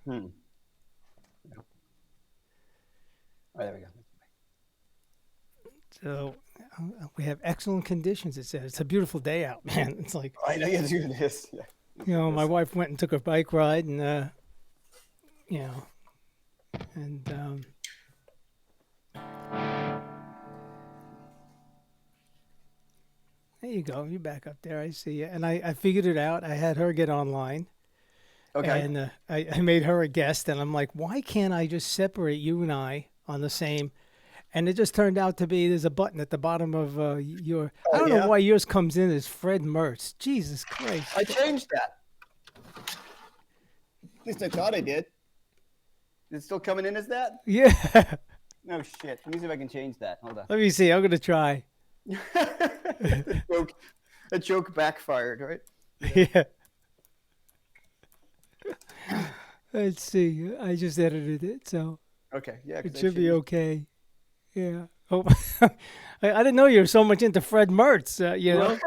Hmm. Oh, there we go. So we have excellent conditions. It says it's a beautiful day out, man. It's like, I know you have to do this. Yeah. my This. wife went and took a bike ride, and you know, and there you go. You're back up there. I see you. And I figured it out. I had her get online, Okay. and I made her a guest. And I'm like, why can't I just separate you and I on the same? And it just turned out to be there's a button at the bottom of your. I Oh don't know yeah. why yours comes in as Fred Mertz. Jesus Christ. I changed that. At least I thought I did. Is it still coming in as that? Yeah. No shit. Let me see if I can change that. Hold on. Let me see. I'm gonna try. the joke, the joke backfired, right? Yeah. Let's see. I just edited it, so Okay. Yeah, it because I should be changed. okay. Yeah. Oh, I didn't know you were so much into Fred Mertz. Well,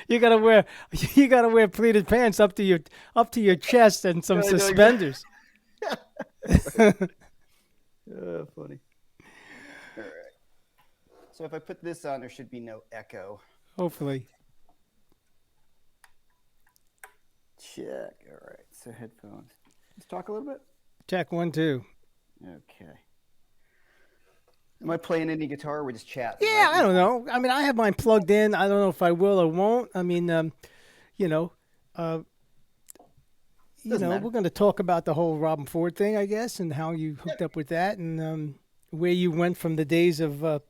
You gotta wear you gotta wear pleated pants up to your chest and some I know exactly. suspenders. Funny. All right. So if I put this on, there should be no echo. Hopefully. Check. All right. So headphones. Let's talk a little bit. Check 1, 2. Okay. Am I playing any guitar? Or we're just chatting, Yeah, right? I don't know. I mean, I have mine plugged in. I don't know if I will or won't. I mean, you know, uh, Doesn't we're matter. going to talk about the whole Robin Ford thing, I guess, and how you hooked up with that, and where you went from the days of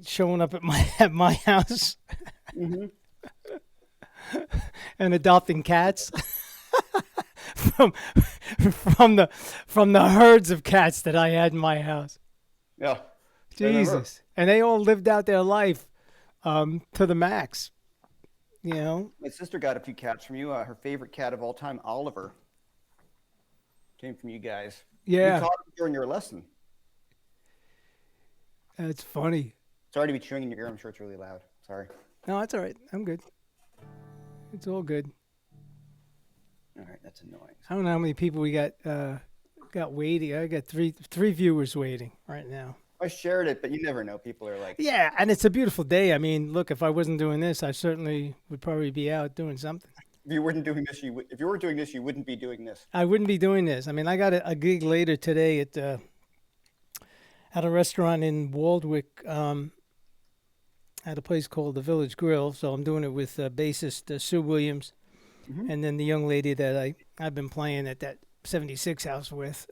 showing up at my at my house Mm-hmm. and adopting cats from from the from the herds of cats that I had in my house. Yeah. I remember. Jesus, and they all lived out their life to the max. You know, My sister got a few cats from you. Her favorite cat of all time, Oliver, came from you guys. We yeah, caught him during your lesson. that's funny. Sorry to be chewing in your ear. I'm sure it's really loud. Sorry. No, that's all right. I'm good. It's all good. All right, that's annoying. I don't know how many people we got waiting. I got three viewers waiting right now. I shared it, but you never know. People are like, Yeah, and it's a beautiful day. I mean, look, if I wasn't doing this, I certainly would probably be out doing something. if you weren't doing this, if you weren't doing this, you wouldn't be doing this. I wouldn't be doing this. I mean, I got a gig later today at a restaurant in Waldwick, at a place called the Village Grill. So I'm doing it with bassist Sue Williams, Mm-hmm. and then the young lady that I've been playing at that 76 house with.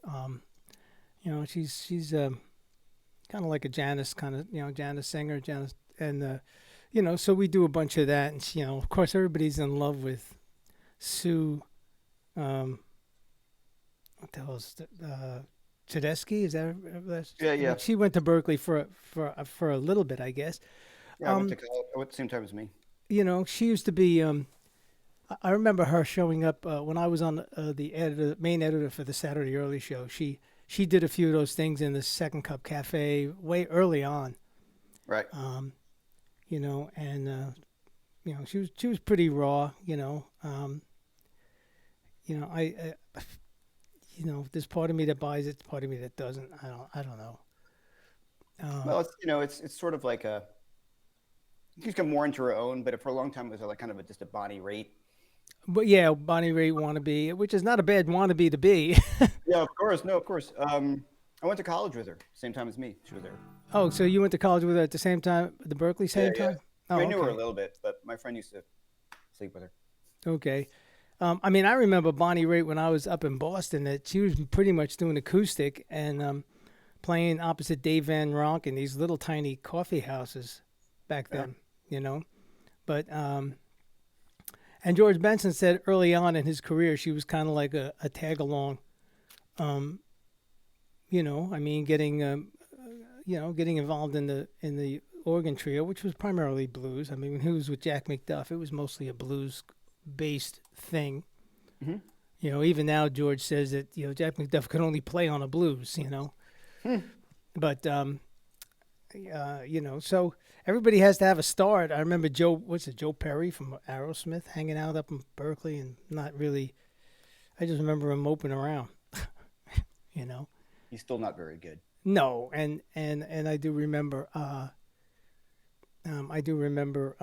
She's kind of like a Janice kind of Janice singer, Janice, and so we do a bunch of that, and of course everybody's in love with Sue. Um, what the hell is Tedeschi? Is that Yeah, yeah, she went to Berkeley for a little bit, I guess. yeah. I went to Um, college. I went the same time as me. she used to be. I remember her showing up when I was on main editor for the Saturday Early Show. She did a few of those things in the Second Cup Cafe way early on. Right. Um, and she was pretty raw. I there's part of me that buys it, part of me that doesn't. I don't know. Well, it's sort of like a. She's come more into her own, but for a long time it was like kind of just a Bonnie Raitt. But yeah, Bonnie Raitt wannabe, which is not a bad wannabe to be. Yeah, of course. No, of course. I went to college with her, same time as me. She was there. Oh, so you went to college with her at the same time, the Berkeley Yeah, same yeah. time? I Oh, knew her a okay, little bit, but my friend used to sleep with her. okay. I mean, I remember Bonnie Raitt when I was up in Boston. That she was pretty much doing acoustic and playing opposite Dave Van Ronk in these little tiny coffee houses back Yeah. then. You know, but and George Benson said early on in his career she was kind of like a tag along. Um, I mean, getting involved in the organ trio, which was primarily blues. I mean, when he was with Jack McDuff, it was mostly a blues based thing. Hmm. Even now George says that Jack McDuff could only play on a blues. Hmm. But so everybody has to have a start. I remember Joe Perry from Aerosmith hanging out up in Berkeley and not really. I just remember him moping around. You know. He's still not very good. No, and I do remember. I do remember.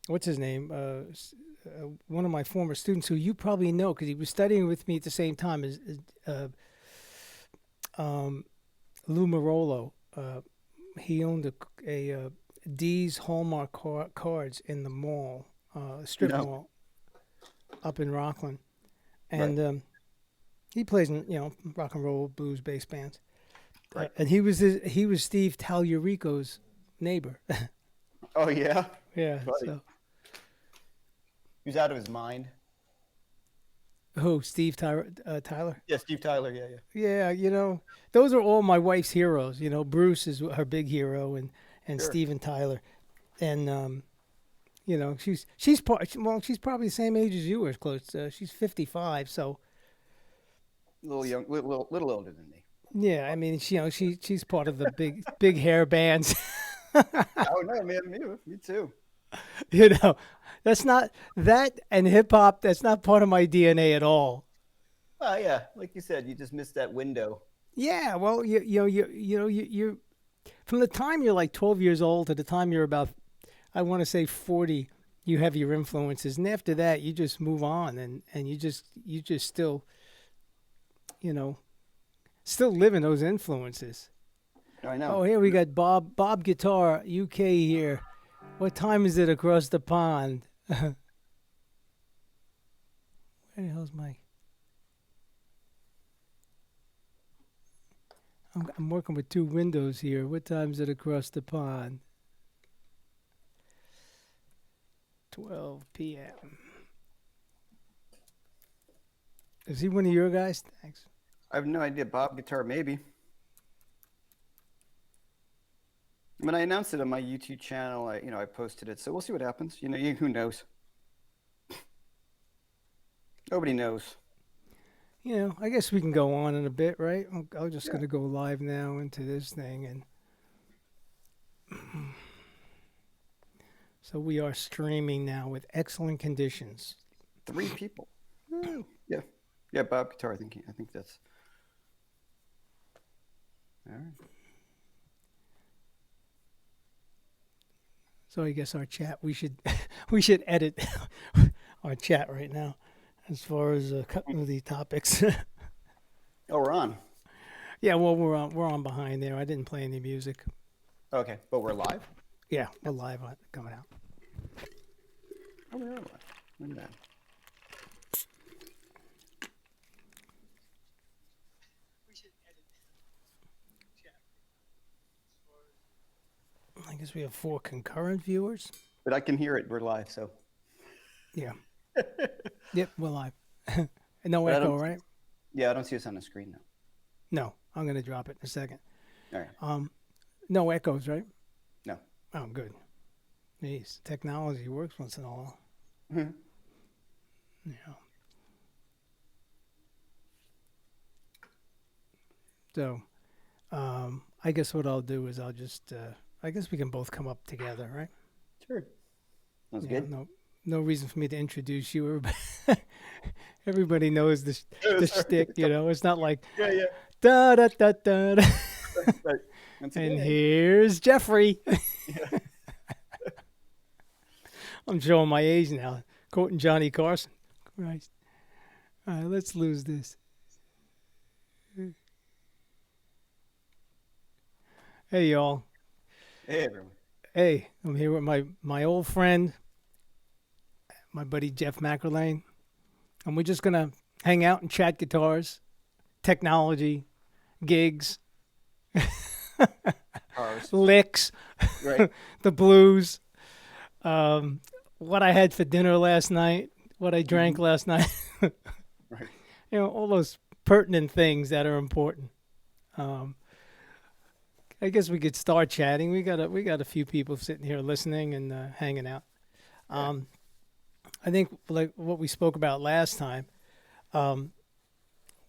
What's his name? One of my former students who you probably know because he was studying with me at the same time is um, Lou Marolo. He owned a D's Hallmark cards in the mall, strip No, mall up in Rockland, right, and he plays in rock and roll blues bass bands. right. And he was Steve Tallurico's neighbor. Oh yeah, Yeah. buddy. So He's out of his mind. who? Steve Tyler. Yeah, Steve Tyler. Yeah, yeah. Yeah. Those are all my wife's heroes. Bruce is her big hero, and Sure. Steven Tyler, and she's part. Well, she's probably the same age as you, or close. She's 55. So A little young, little older than me. yeah, I mean, she's part of the big hair bands. Oh no, man, me too. you know, that's not that and hip hop. That's not part of my DNA at all. Yeah, like you said, you just missed that window. Yeah, well, you from the time you're like 12 years old to the time you're about, I want to say 40, you have your influences, and after that, you just move on, and you just you know still live in those influences. I know. Oh, here we got Bob Guitar UK here. What time is it across the pond? Where the hell's my? I'm working with two windows here. What time is it across the pond? 12 p.m. Is he one of your guys? Thanks. I have no idea. Bob Guitar, maybe. I mean, I announced it on my YouTube channel. I posted it, so we'll see what happens. Who knows? Nobody knows. I guess we can go on in a bit, right? I'm just Yeah, going to go live now into this thing. And so we are streaming now with excellent conditions. 3 people. Oh, yeah, yeah. Bob Guitar. I think that's all right. So I guess our chat, we should edit our chat right now as far as a couple of the topics. Oh, we're on. Yeah, well, we're on behind there. I didn't play any music. Okay, but we're live. Yeah, we're live on coming out. Oh, we are live. Look at that. I guess we have 4 concurrent viewers. But I can hear it. We're live, so. Yeah. Yep, we're live. No But I echo, don't. right? Yeah, I don't see us on the screen now. No, I'm gonna drop it in a second. All right. No echoes, right? No. Oh, good. Jeez, technology works once in a while. Mhm. Yeah. So, I guess what I'll do is I'll just, I guess we can both come up together, right? Sure. Sounds Yeah. good. No reason for me to introduce you. Everybody knows Yeah, the sorry. shtick. It's not like Yeah, yeah. da da da da. Da. Right. Once And again. here's Jeffrey. Yeah. I'm showing my age now, quoting Johnny Carson. Christ. All right, let's lose this. Hey, y'all. Hey, everyone. Hey, I'm here with my old friend, my buddy Jeff McErlain, and we're just gonna hang out and chat guitars, technology, gigs, Cars. licks, Right. the blues, what I had for dinner last night, what I drank Mhm. last night. Right. All those pertinent things that are important. Um, I guess we could start chatting. We got a few people sitting here listening and hanging out. Yeah. Um, I think like what we spoke about last time. Um,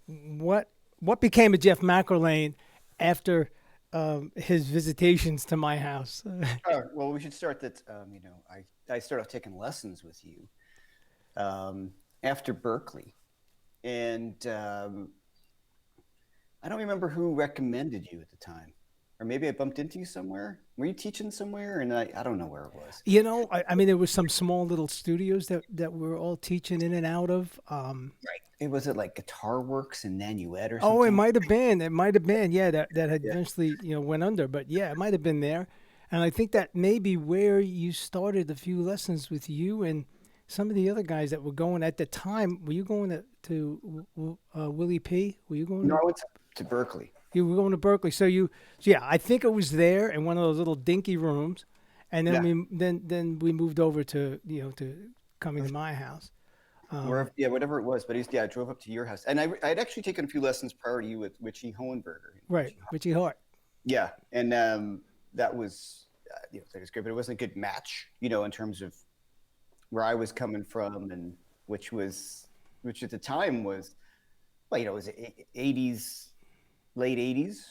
what became of Jeff McErlain after his visitations to my house? Well, we should start that. I started off taking lessons with you after Berkeley. and I don't remember who recommended you at the time, or maybe I bumped into you somewhere. Were you teaching somewhere? And I don't know where it was. I mean, there was some small little studios that we're all teaching in and out of. Right. It was it like Guitar Works and Nanuet or Oh, it something. might have been. It might have been. Yeah, that had Yeah. eventually went under. But yeah, it might have been there. And I think that may be where you started a few lessons with you and some of the other guys that were going at the time. Were you going to Willie P? Were you going No, to? I went to Berkeley. You were going to Berkeley. So yeah, I think it was there in one of those little dinky rooms, and then Yeah. we moved over to to coming to my house. Wherever, yeah, whatever it was. But he's, yeah, I drove up to your house, and I'd actually taken a few lessons prior to you with Richie Hohenberger. Right, Richie Hart. Yeah, and that was that was great, but it wasn't a good match, in terms of where I was coming from, and which at the time was, well, it was '80s, late '80s,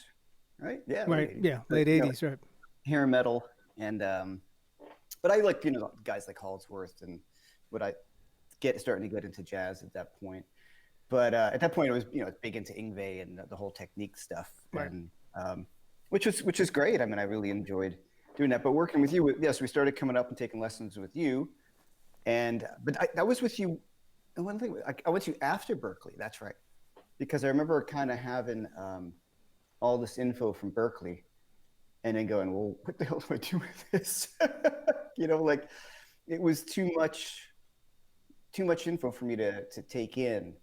right? Yeah, late Right, 80s. yeah, But, late '80s, right. hair metal, and but I like guys like Holdsworth and what I starting to get into jazz at that point. But at that point, it was big into Ingve and the whole technique stuff, Right. and which is great. I mean, I really enjoyed doing that. But working with you, yes, we started coming up and taking lessons with you, and that was with you. And one thing, I went to you after Berkeley. That's right, because I remember kind of having all this info from Berkeley, and then going, well, what the hell do I do with this? Like it was too much info for me to take in.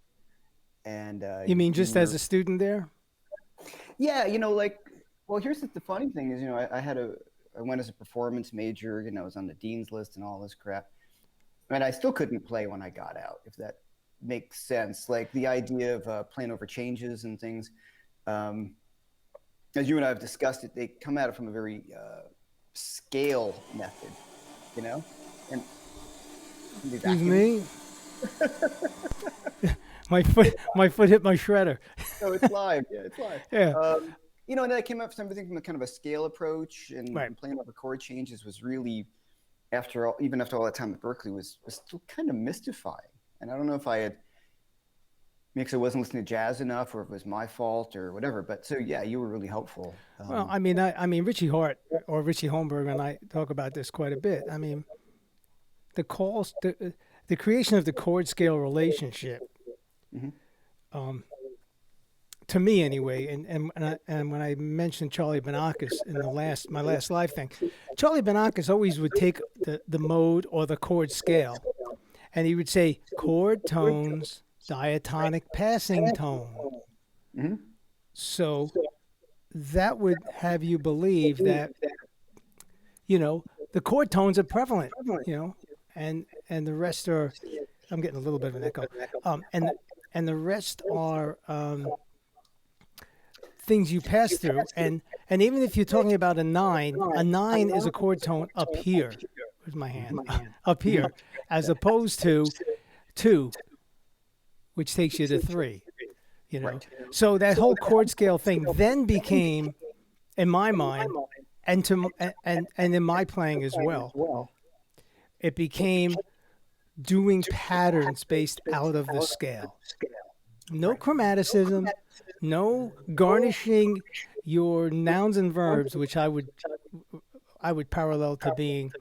And You mean you just as were, a student there? yeah, like, well, here's the funny thing is, I went as a performance major, I was on the dean's list and all this crap, and I still couldn't play when I got out, if that makes sense. Like the idea of playing over changes and things, as you and I have discussed it, they come at it from a very scale method, and the Excuse vacuum. me. My foot hit my shredder. No, it's live. Yeah, it's live. Yeah. And I came up with everything from a kind of a scale approach, and, Right. and playing over chord changes was really, even after all that time at Berkeley, was still kind of mystifying. And I don't know if because I wasn't listening to jazz enough, or if it was my fault or whatever. But so yeah, you were really helpful. Well, I mean, Richie Hart or Richie Holmberg and I talk about this quite a bit. I mean, the creation of the chord scale relationship, Mhm. to me anyway, and when I mentioned Charlie Banakis in my last live thing, Charlie Banakis always would take the mode or the chord scale, and he would say chord tones, diatonic passing tone. Mhm. So that would have you believe that the chord tones are prevalent, and the rest are. I'm getting a little bit of an echo, and the rest are things you pass through, and even if you're talking about a nine is a chord tone up here. Where's my hand? Up here, as opposed to 2, which takes you to 3. Right. So that whole chord scale thing then became, in my mind, and in my playing as well, it became doing patterns based out of the scale. No chromaticism, no garnishing your nouns and verbs, which I would parallel to being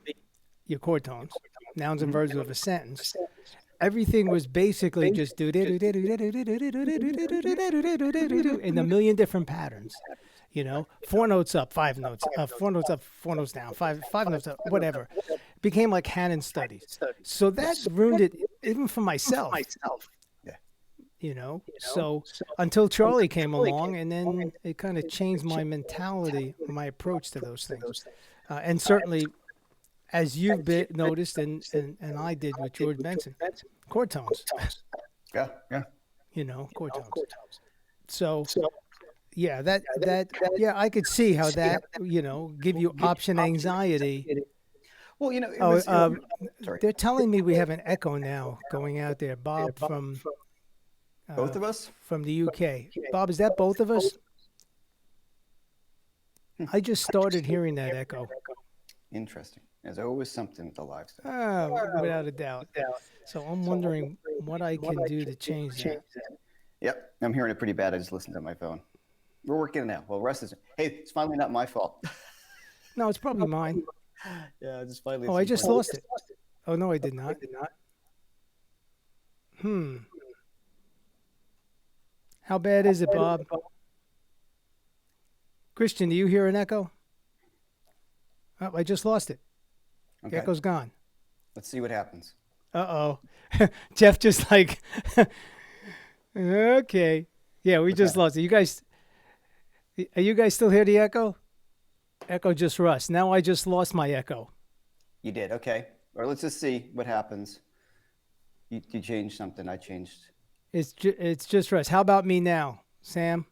your chord tones, nouns and verbs of a sentence. Everything was basically just do in a million different patterns. 4 notes up, 5 notes, 4 notes up, 4 notes down, five notes up, whatever. Became like Hanon studies. So that ruined it even for myself. Yeah. So until Charlie came along, and then it kind of changed my mentality, my approach to those things. And certainly, as you've noticed, and I did with George Benson, chord tones. Yeah. Yeah. Chord tones. So yeah, I could see how that give you option anxiety. Well, it Oh, was. Sorry. they're telling me we have an echo now going out there. Bob Both of us. from the UK. Bob, is that both of us? I just started hearing that echo. Interesting. There's always something with the live stuff. Oh, without a doubt. So I'm wondering what I can do to change that. Yep, I'm hearing it pretty bad. I just listened to my phone. We're working it out. Well, Russ is. Hey, it's finally not my fault. No, it's probably mine. Yeah, just finally Oh, at I some just point. lost it. Oh, no, I did not. Hmm. How bad is it, Bob? Christian, do you hear an echo? Oh, I just lost it. The Okay, echo's gone. let's see what happens. Uh-oh. Jeff just like, okay. Yeah, we What's just happening? lost it. Are you guys still hear the echo? Echo just rust. Now I just lost my echo. You did. Okay. Or let's just see what happens. You changed something. I changed. It's just rust. How about me now, Sam?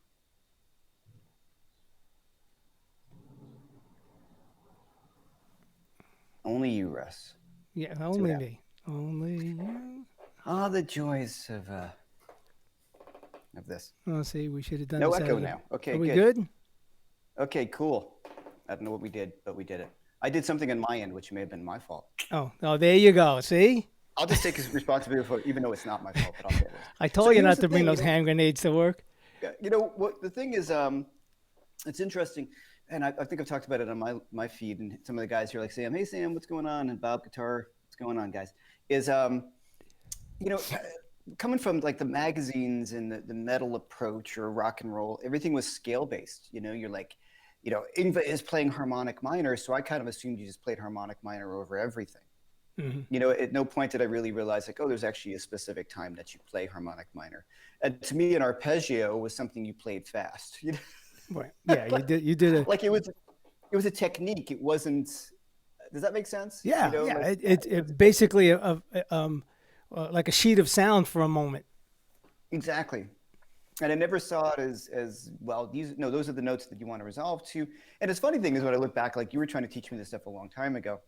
Only you, Russ. Yeah, See what only happens. me. Only you. Ah, the joys of this. Let's see. We should have done No this out echo of the. now. Okay, Are we good. good? Okay, cool. I don't know what we did, but we did it. I did something on my end, which may have been my fault. Oh, there you go. See? I'll just take responsibility for it, even though it's not my fault, but I'll say it is. I So told you here's not the to bring thing, those hand grenades to work. what the thing is, it's interesting, and I think I've talked about it on my feed, and some of the guys here like Sam, hey Sam, what's going on? And Bob Guitar, what's going on, guys? Is you know, coming from like the magazines and the metal approach or rock and roll, everything was scale based. You're like, Ingva is playing harmonic minor, so I kind of assumed you just played harmonic minor over everything. At no point did I really realize like, oh, there's actually a specific time that you play harmonic minor. And to me, an arpeggio was something you played fast. Right. Yeah, you did. You did a. Like it was a technique. It wasn't. Does that make sense? Yeah, yeah. Like, It basically like a sheet of sound for a moment. exactly. And I never saw it as well. Those are the notes that you want to resolve to. And it's funny thing is when I look back, like you were trying to teach me this stuff a long time ago,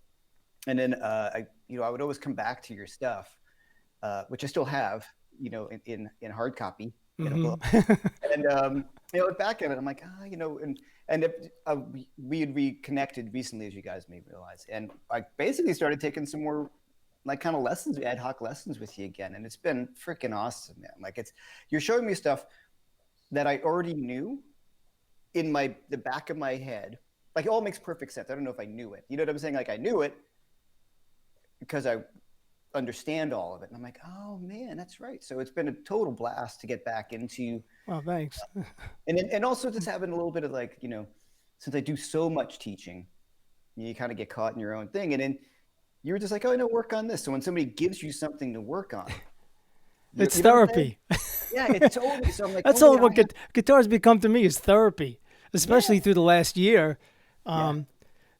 and then I would always come back to your stuff, which I still have, in hard copy in a Hmm. book. And look back at it, I'm like, and we had reconnected recently, as you guys may realize, and I basically started taking some more like kind of lessons, ad hoc lessons with you again, and it's been freaking awesome, man. Like you're showing me stuff that I already knew in the back of my head. Like it all makes perfect sense. I don't know if I knew it. You know what I'm saying? Like I knew it because I understand all of it. And I'm like, oh man, that's right. So it's been a total blast to get back into. Well, thanks. And also just having a little bit of like, since I do so much teaching, you kind of get caught in your own thing. And then you were just like, oh, no, work on this. So when somebody gives you something to work on, It's you know what I'm saying? therapy. Yeah, it's totally. So I'm like, That's oh all yeah, what guitars become to me is therapy, especially yeah, through the last year. yeah,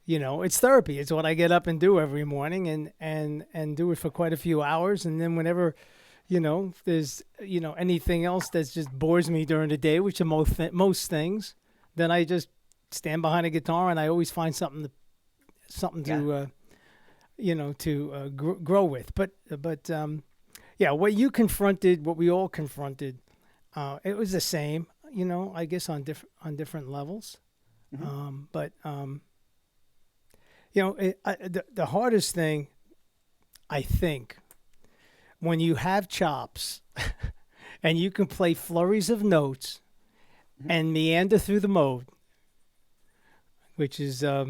It's therapy. It's what I get up and do every morning and do it for quite a few hours. And then whenever, if there's, anything else that just bores me during the day, which are most things, then I just stand behind a guitar and I always find something yeah. to, grow with. But yeah, what you confronted, what we all confronted, it was the same, I guess on different levels. Mm-hmm. But the hardest thing, I think, when you have chops and you can play flurries of notes Mm-hmm. and meander through the mode, which is, I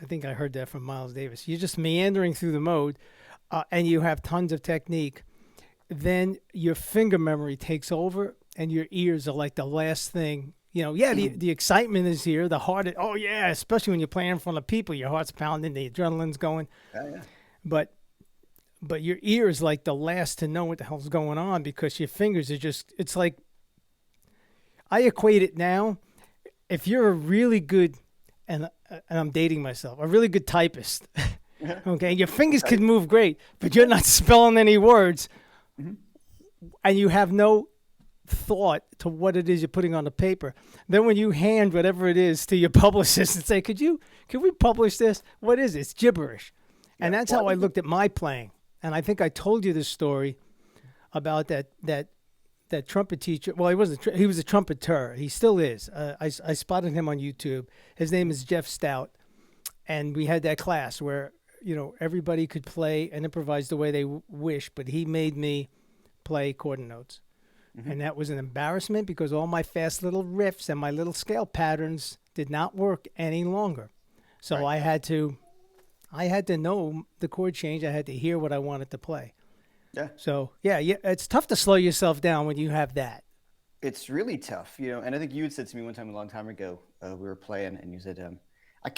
think I heard that from Miles Davis. You're just meandering through the mode, and you have tons of technique. Then your finger memory takes over, and your ears are like the last thing. The excitement is here, the heart. Oh yeah, especially when you're playing in front of people, your heart's pounding, the adrenaline's going. Yeah, yeah. But your ear is like the last to know what the hell's going on because your fingers are just. It's like I equate it now. If you're a really good, and I'm dating myself, a really good typist, okay, your fingers Okay. can move great, but you're not spelling any words, Mm-hmm. and you have no thought to what it is you're putting on the paper. Then when you hand whatever it is to your publicist and say, "Can we publish this? What is it? It's gibberish," and Yeah. that's Well, how I looked at my playing. And I think I told you this story about that trumpet teacher. Well, he wasn't. He was a trumpeter. He still is. I spotted him on YouTube. His name is Jeff Stout, and we had that class where everybody could play and improvise the way they wish, but he made me play chord notes. And that was an embarrassment because all my fast little riffs and my little scale patterns did not work any longer. So Right. I had to know the chord change. I had to hear what I wanted to play. Yeah. So yeah, it's tough to slow yourself down when you have that. It's really tough, and I think you had said to me one time a long time ago, we were playing, and you said, I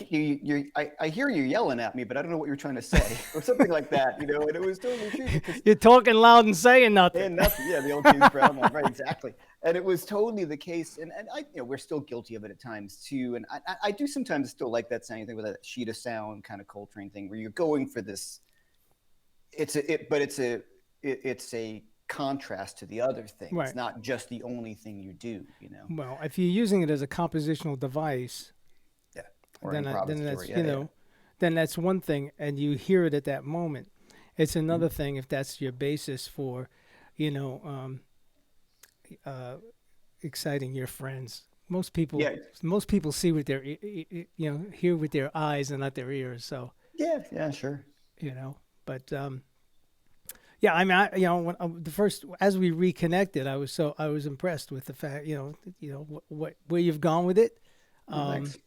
hear you yelling at me, but I don't know what you're trying to say, or something like that, and it was totally true because You're talking loud and saying nothing. and nothing, yeah, the old James Brown one, right, exactly, and it was totally the case, and I, we're still guilty of it at times too, and I do sometimes still like that sound thing with that sheet of sound kind of Coltrane thing, where you're going for this, but it's a contrast to the other thing. Right. It's not just the only thing you do. Well, if you're using it as a compositional device, Yeah. Or then improvisatory. that's Yeah. then that's one thing, and you hear it at that moment. It's another thing if that's your basis for, you know, exciting your friends. Yeah. Most people see with their hear with their eyes and not their ears. So Yeah, sure. but yeah, I mean, when the first as we reconnected, I was impressed with the fact, what where you've gone with it. Thanks.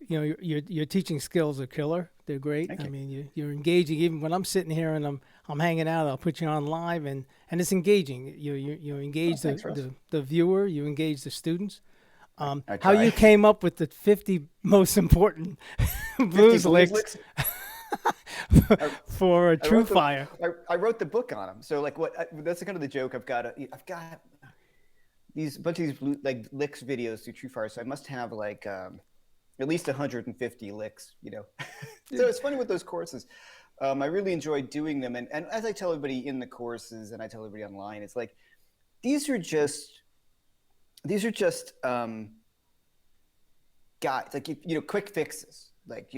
Your teaching skills are killer. They're great. Thank I you. mean, you're engaging. Even when I'm sitting here and I'm hanging out, I'll put you on live, and it's engaging. You engage thanks, Russ. the viewer. You engage the students. I How you try. came up with the 50 most important 50 blues licks for a I True wrote the- Fire. I wrote the book on them. So like that's kind of the joke. I've got these bunch of these like licks videos through True Fire. So I must have like at least 150 licks. So it's funny with those courses. I really enjoy doing them, and as I tell everybody in the courses, and I tell everybody online, it's like these are just guys, like quick fixes. Like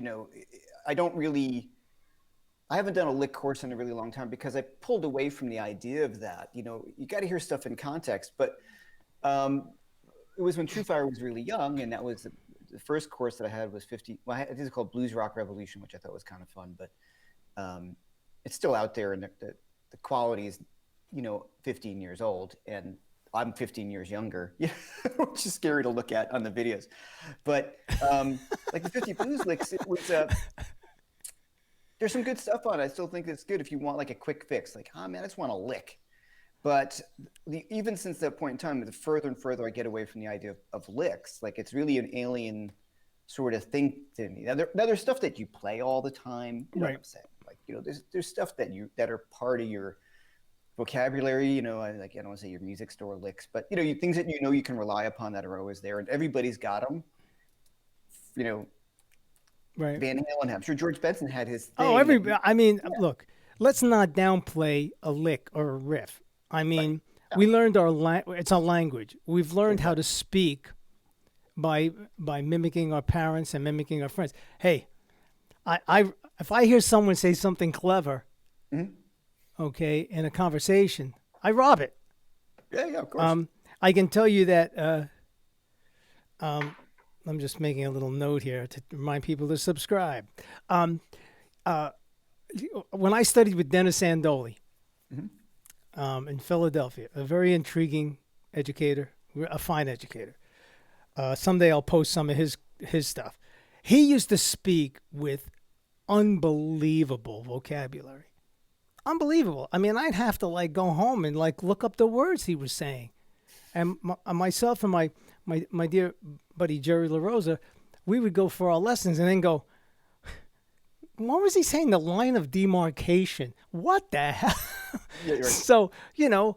I haven't done a lick course in a really long time because I pulled away from the idea of that. You got to hear stuff in context. But it was when True Fire was really young, and that was the first course that I had was 50. Well, I think it's called Blues Rock Revolution, which I thought was kind of fun. But it's still out there, and the quality is 15 years old, and I'm 15 years younger, which is scary to look at on the videos. But like the 50 blues licks, it was there's some good stuff on it. I still think it's good if you want like a quick fix. Like, man, I just want a lick. But even since that point in time, the further and further I get away from the idea of licks, like it's really an alien sort of thing to me. Now there's stuff that you play all the time. You know what I'm saying? Like, there's stuff that are part of your vocabulary, like I don't want to say your music store licks, but things that you can rely upon that are always there, and everybody's got them. Right. Van Halen, I'm sure George Benson had his thing. Oh, I mean, look, let's not downplay a lick or a riff. I mean, we learned it's a language. We've learned how to speak by mimicking our parents and mimicking our friends. Hey, if I hear someone say something clever, okay, in a conversation, I rob it. Yeah, of course. I can tell you that. I'm just making a little note here to remind people to subscribe. When I studied with Dennis Andoli in Philadelphia, a very intriguing educator, a fine educator. Someday I'll post some of his stuff. He used to speak with unbelievable vocabulary. Unbelievable. I mean, I'd have to go home and look up the words he was saying. And myself and my dear buddy Jerry LaRosa, we would go for our lessons and then go, what was he saying? The line of demarcation. What the hell? Yeah, right. So,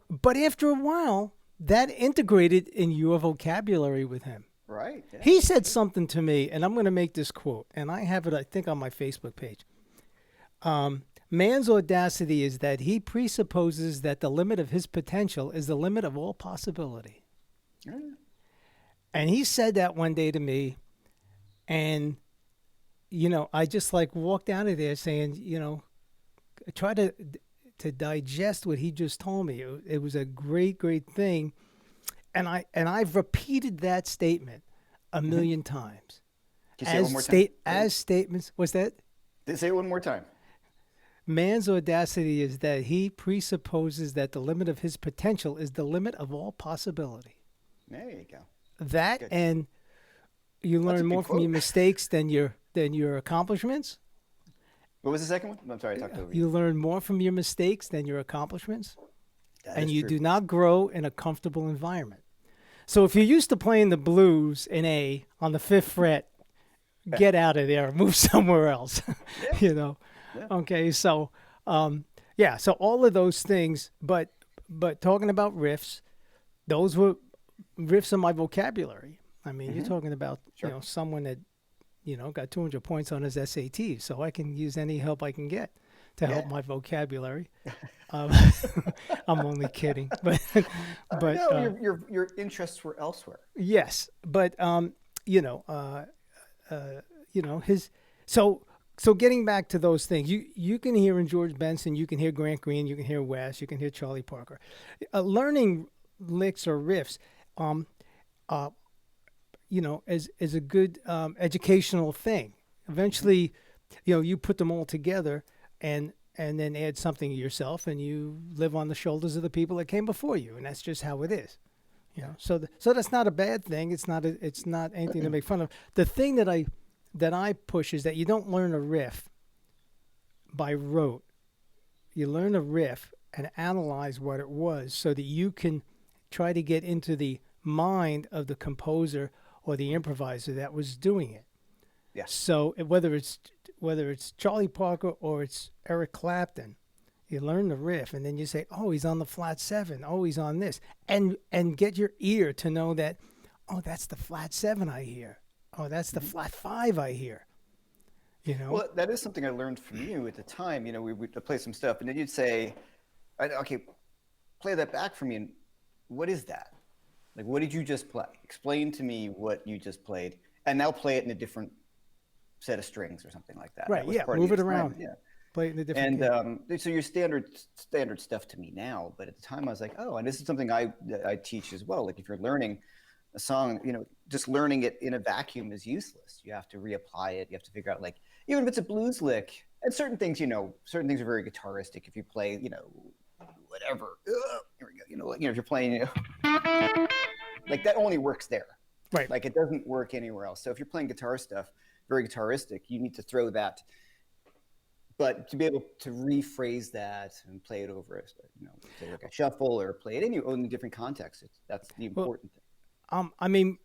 but after a while, that integrated in your vocabulary with him. Right. Yeah. He said something to me, and I'm going to make this quote, and I have it, I think, on my Facebook page. Man's audacity is that he presupposes that the limit of his potential is the limit of all possibility. Yeah. And he said that one day to me, and, I just walked out of there saying, try to digest what he just told me. It was a great, great thing. And I've repeated that statement a million times. Can you say it one more time? As statements, what's that? Say it one more time. Man's audacity is that he presupposes that the limit of his potential is the limit of all possibility. There you go. That Good. and you That's a learn good more from your quote. mistakes than your accomplishments. What was the second one? I'm sorry, I talked over you. You learn more from your mistakes than your accomplishments, That and is you true. do not grow in a comfortable environment. So if you're used to playing the blues in A on the fifth fret, get out of there, move somewhere else. Yeah. you know. Yeah. Okay, so yeah, so all of those things, but talking about riffs, those were riffs in my vocabulary. I mean, you're talking about Sure. someone that got 200 points on his SAT, so I can use any help I can get to help Yeah. my vocabulary. Um, I'm only kidding, but but No, your interests were elsewhere. yes, but you know, uh, his so getting back to those things, you can hear in George Benson, you can hear Grant Green, you can hear Wes, you can hear Charlie Parker, learning licks or riffs, uh, is a good educational thing. Eventually, you put them all together and then add something yourself, and you live on the shoulders of the people that came before you, and that's just how it is. So that's not a bad thing. It's not anything to make fun of. The thing that I push is that you don't learn a riff by rote. You learn a riff and analyze what it was so that you can try to get into the mind of the composer or the improviser that was doing it. Yeah. So whether it's Charlie Parker or it's Eric Clapton, you learn the riff and then you say, "Oh, he's on the flat 7. Oh, he's on this." And get your ear to know that, "Oh, that's the flat 7 I hear. Oh, that's the flat 5 I hear." Well, that is something I learned from you at the time. We would play some stuff, and then you'd say, "Okay, play that back for me." And what is that? Like, what did you just play? Explain to me what you just played, and now play it in a different set of strings or something like that. Right, That was yeah, part of move the it around. experiment, Yeah. Play it in a different key. And so your standard stuff to me now, but at the time I was like, oh, and this is something I teach as well. Like if you're learning a song, just learning it in a vacuum is useless. You have to reapply it. You have to figure out, like, even if it's a blues lick, and certain things are very guitaristic. If you play, whatever, here we go. If you're playing, like that only works there. Right. Like it doesn't work anywhere else. So if you're playing guitar stuff, very guitaristic, you need to throw that. But to be able to rephrase that and play it over, say like a shuffle or play it in your own different context, that's the important thing. I mean,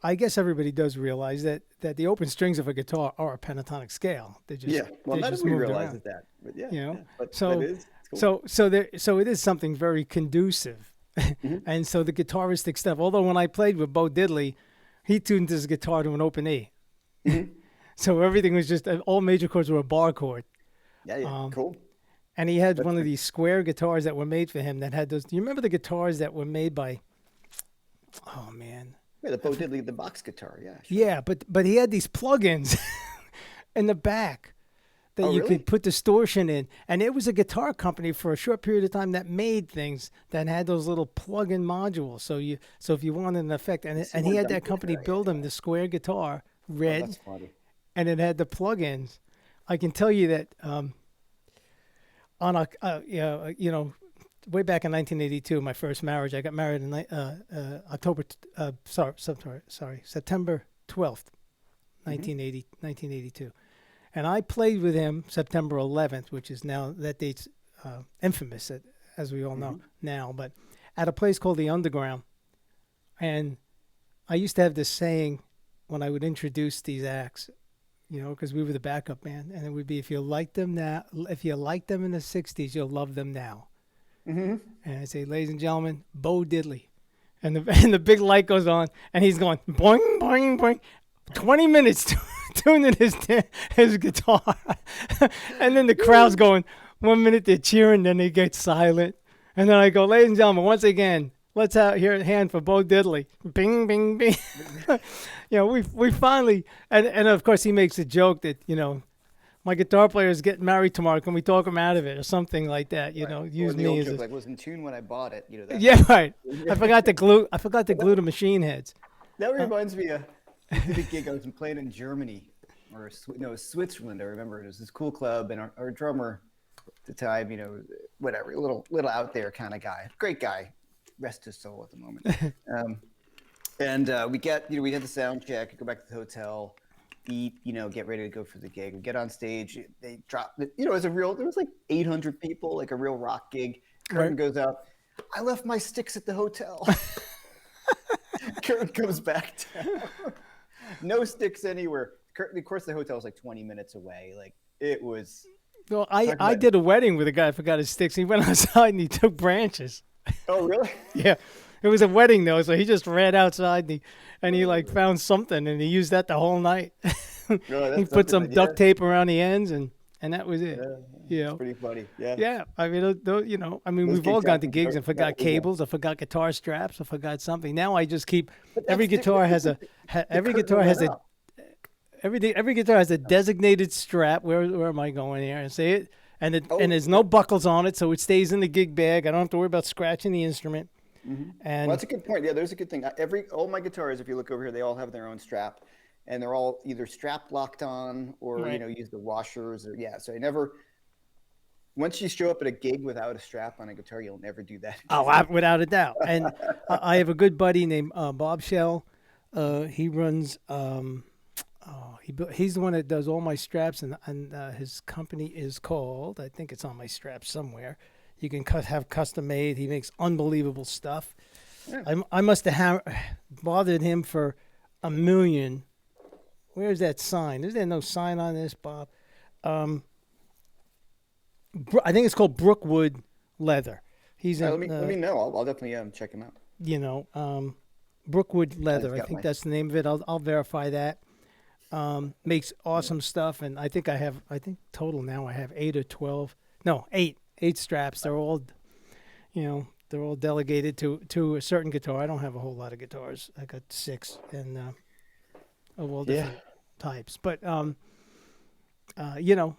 I guess everybody does realize that the open strings of a guitar are a pentatonic scale. They just Well, they not just everybody moved realizes around. that, but yeah, You know? yeah. But So that is cool. so it is something very conducive, and so the guitaristic stuff. Although when I played with Bo Diddley, he tuned his guitar to an open E, so everything was just all major chords were a bar chord. Yeah, cool. And he had That's one of good. these square guitars that were made for him that had those. Do you remember the guitars that were made by? Oh man. Yeah, the Bo Diddley, the box guitar. Yeah. Sure. Yeah, but he had these plugins in the back that Oh, you really? could put distortion in, and it was a guitar company for a short period of time that made things that had those little plug-in modules. So if you wanted an effect, and he Someone had done that company guitar, build him the square guitar, Oh, red, that's funny. and it had the plugins. I can tell you that on a way back in 1982, my first marriage, I got married in September 12th, 1982. And I played with him September 11th, which is now, that date's infamous, as we all know now, but at a place called the Underground. And I used to have this saying when I would introduce these acts, because we were the backup band, and it would be, if you like them now, if you liked them in the 60s, you'll love them now. And I say, ladies and gentlemen, Bo Diddley. And the big light goes on, and he's going, boing, boing, boing, 20 minutes tuning his guitar. And then the crowd's going, 1 minute they're cheering, then they get silent. And then I go, ladies and gentlemen, once again, let's hear a hand for Bo Diddley. Bing, bing, bing. We finally, and of course he makes a joke that, my guitar player is getting married tomorrow. Can we talk him out of it or something like that? Right. Use Or the me old as joke, a, like, was in tune when I bought it. That, yeah, right. I forgot to glue the machine heads. That reminds me of the gig I was playing in Germany, or Switzerland. I remember it was this cool club, and our drummer, at the time, you know, whatever, a little out there kind of guy. Great guy. Rest his soul at the moment. Um, and we get, you know, we had the sound check, go back to the hotel, eat, you know, get ready to go for the gig. We get on stage. They drop, you know, there was like 800 people, like a real rock gig. Curtain Right. goes out. I left my sticks at the hotel. Curtain comes back down. No sticks anywhere. Curtain, of course, the hotel was like 20 minutes away. Like it was. Well, Talk I about. did a wedding with a guy. Forgot his sticks. He went outside and he took branches. Oh, really? Yeah, it was a wedding though, so he just ran outside and he like found something and he used that the whole night. Oh, He that's put something. some duct tape around the ends and that was it. Yeah, You it's know. pretty funny. Yeah. Yeah, I mean, you know, I mean, Those we've all gigs gone to happen. gigs and forgot Yeah. cables, I forgot guitar straps, I forgot something. Now I just keep But every that's guitar has a the every curtain guitar has went a up. every guitar has a designated strap. Where am I going here? And say it, Oh, and there's no buckles on it, so it stays in the gig bag. I don't have to worry about scratching the instrument. well, And that's a good point. Yeah, there's a good thing. All my guitars, if you look over here, they all have their own strap, and they're all either strap locked on or you right. know use the washers or yeah. So I never. Once you show up at a gig without a strap on a guitar, you'll never do that Oh, again. without a doubt. And I have a good buddy named Bob Shell. He runs. He's the one that does all my straps, and his company is called. I think it's on my straps somewhere. You can have custom made. He makes unbelievable stuff. Yeah. I must have bothered him for a million. Where's that sign? Is there no sign on this, Bob? I think it's called Brookwood Leather. He's in, Let me know. I'll definitely check him out. you know, Brookwood He's Leather. I got think my. that's the name of it. I'll verify that. Makes awesome stuff, and I think total now I have 8 or 12. No, eight straps. They're all, you know, they're all delegated to a certain guitar. I don't have a whole lot of guitars. I got 6 and of all Yeah. different types. But you know,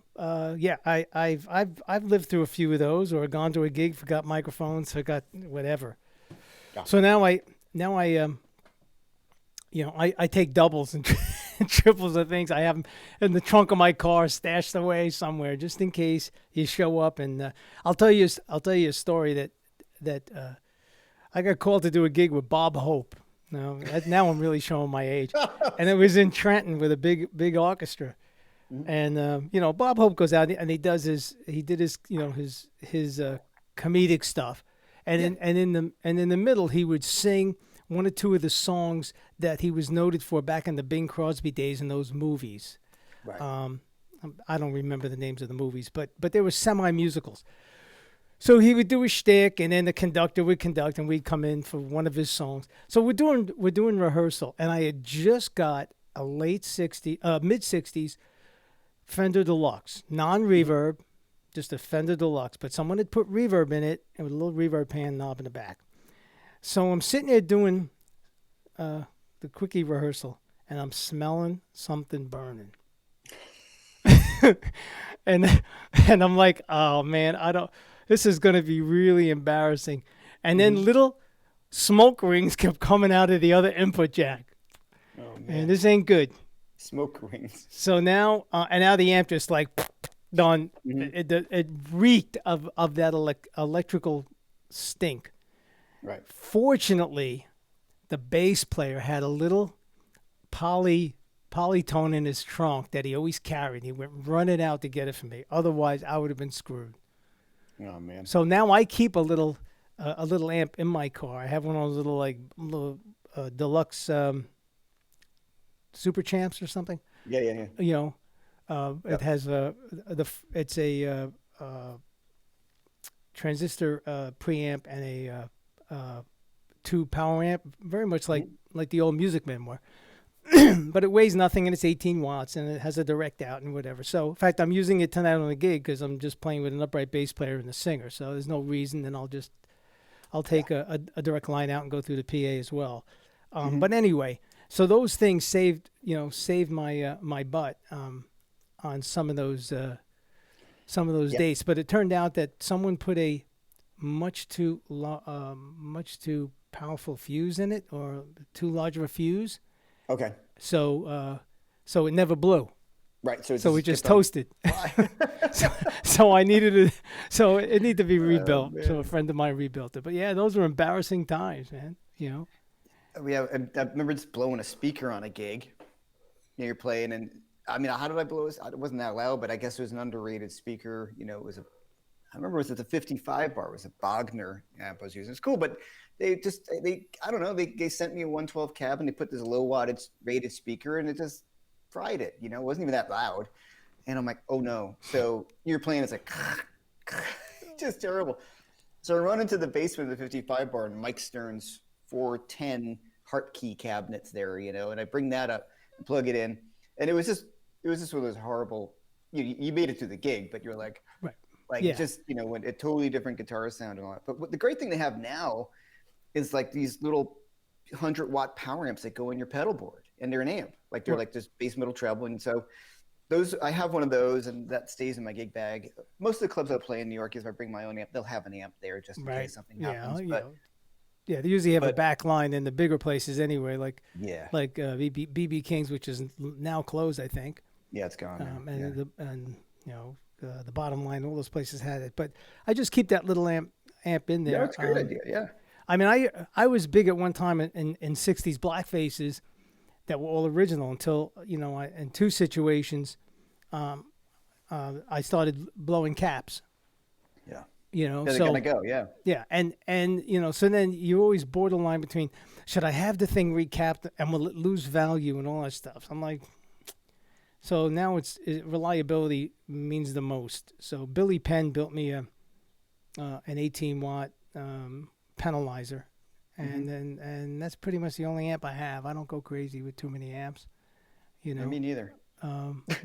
yeah, I've lived through a few of those, or gone to a gig, forgot microphones, forgot whatever. Yeah. So now you know, I take doubles and triples of things. I have them in the trunk of my car, stashed away somewhere, just in case you show up. And I'll tell you a story that I got called to do a gig with Bob Hope. Now I'm really showing my age, and it was in Trenton with a big orchestra. And you know, Bob Hope goes out and he did his you know his comedic stuff, and in the middle he would sing one or two of the songs that he was noted for back in the Bing Crosby days in those movies. Right. I don't remember the names of the movies, but they were semi-musicals. So he would do a shtick, and then the conductor would conduct, and we'd come in for one of his songs. So we're doing rehearsal, and I had just got a mid '60s Fender Deluxe, non-reverb, just a Fender Deluxe, but someone had put reverb in it, and with a little reverb pan knob in the back. So I'm sitting there doing the quickie rehearsal, and I'm smelling something burning. and I'm like, oh man, this is going to be really embarrassing. And then little smoke rings kept coming out of the other input jack. Oh And man. this ain't good. Smoke rings. So now, now the amp just like done. It reeked of that electrical stink. Right. Fortunately, the bass player had a little polytone in his trunk that he always carried. He went running out to get it for me. Otherwise, I would have been screwed. Oh man. So now I keep a little amp in my car. I have one of those little deluxe super champs or something. Yeah. You know, it has it's a transistor preamp and a 2 power amp, very much like the old Music Men were. But it weighs nothing, and it's 18 watts, and it has a direct out and whatever. So, in fact, I'm using it tonight on the gig because I'm just playing with an upright bass player and a singer. So there's no reason, and I'll take a direct line out and go through the PA as well. But anyway, so those things saved my my butt on some of those dates. But it turned out that someone put a much too powerful fuse in it, or too large of a fuse. Okay. So it never blew. Right. So it So we just just kept on. toasted. so, so I needed it. So it needed to be Oh rebuilt. So a man. friend of mine rebuilt it. But yeah, those were embarrassing times, man. You know. We have. I remember just blowing a speaker on a gig. You're playing, and I mean, how did I blow this? It wasn't that loud, but I guess it was an underrated speaker. It was a. I remember it was at the 55 bar. It was a Bogner amp I was using. It's cool, but they I don't know. They sent me a 112 cab and they put this low wattage rated speaker and it just fried it. It wasn't even that loud. And I'm like, oh no. So you're playing, it's like just terrible. So I run into the basement of the 55 bar and Mike Stern's 410 heart key cabinets there, and I bring that up and plug it in. And it was just one of those horrible, you made it through the gig, but you're like, Right. it Yeah. just, when a totally different guitar sound and all that. But the great thing they have now is like these little 100-watt power amps that go in your pedal board and they're an amp. Like they're Right. like this bass metal treble. And so I have one of those and that stays in my gig bag. Most of the clubs I play in New York, if I bring my own amp, they'll have an amp there just in Right. case something Yeah. happens. You But know. Yeah. They usually have a but back line in the bigger places anyway, yeah, like BB King's, which is now closed, I think. yeah, it's gone now. Yeah. And the bottom line, all those places had it. But I just keep that little amp in Yeah, there. it's a great idea. Yeah. I mean, I was big at one time in 60s black faces that were all original until, in two situations, I started blowing caps, Yeah. Yeah, They're gonna go. Yeah. yeah. And so then you always borderline between, should I have the thing recapped and will it lose value and all that stuff? So I'm like, so now reliability means the most. So Billy Penn built me an 18-watt penalizer, and that's pretty much the only amp I have. I don't go crazy with too many amps, Me neither.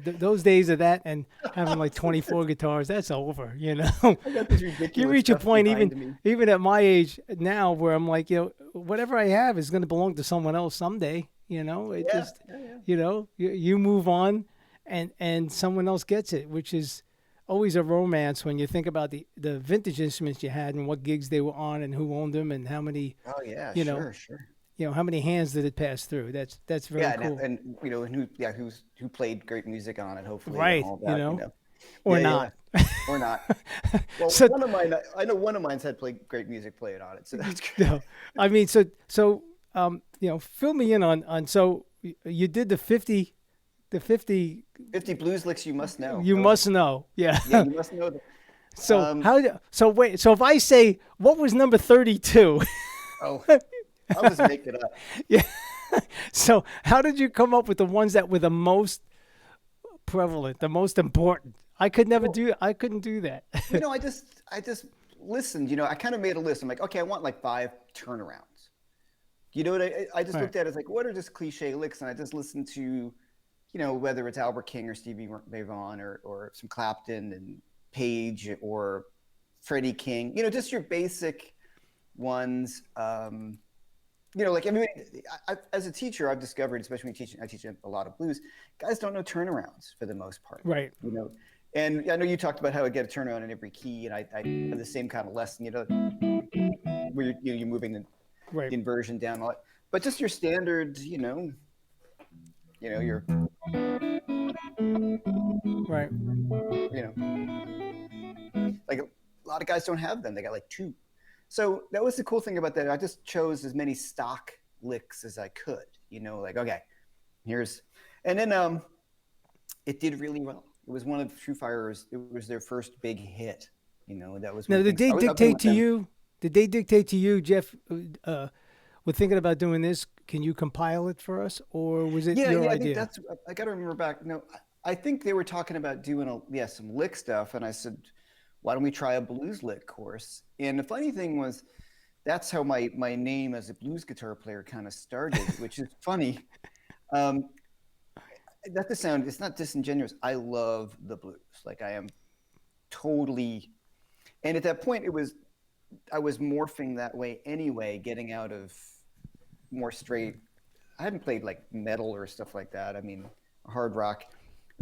Those days of that and having like 24 guitars, that's over. I got this ridiculous You reach a stuff point behind me. even at my age now where I'm like, whatever I have is going to belong to someone else someday. It Yeah. just, Yeah. you move on, and someone else gets it, which is always a romance when you think about the vintage instruments you had and what gigs they were on and who owned them and how many, Oh yeah. you know, Sure. how many hands did it pass through. That's very Yeah, cool. and who played great music on it, hopefully, Right, and all that. or Yeah, not. or not. Well, So one of mine, I know one of mine's had played great music played on it, so that's good. no, I mean, fill me in on so you did the 50. The 50, 50 blues licks you must know. you That was must know. Yeah. yeah, you must know that. So Um, wait, so if I say, what was number 32? Oh, I'll just make it up. Yeah. So how did you come up with the ones that were the most prevalent, the most important? I couldn't do that. I just listened. I kind of made a list. I'm like, okay, I want like 5 turnarounds. You know what? I just Right. looked at it as like, what are just cliche licks? And I just listened to, whether it's Albert King or Stevie Ray Vaughan or some Clapton and Page or Freddie King. Just your basic ones. Like everybody, as a teacher, I've discovered, especially when I teach a lot of blues, guys don't know turnarounds for the most part. Right. And I know you talked about how I get a turnaround in every key, and I have the same kind of lesson, where you're moving the Right. inversion down a lot, but just your standard, your, Right. like a lot of guys don't have them. They got like 2. So that was the cool thing about that. I just chose as many stock licks as I could, like, okay, and then it did really well. It was one of True Fire's, it was their first big hit, that was. Now, did they dictate to you? Did they dictate to you, Jeff? We're thinking about doing this. Can you compile it for us, or was it your I idea? think I got to remember back. No, I think they were talking about doing some lick stuff, and I said, why don't we try a blues lick course? And the funny thing was, that's how my name as a blues guitar player kind of started, which is funny. It's not disingenuous. I love the blues. Like I am totally, and at that point I was morphing that way anyway, getting out of more straight. I hadn't played like metal or stuff like that. I mean, hard rock.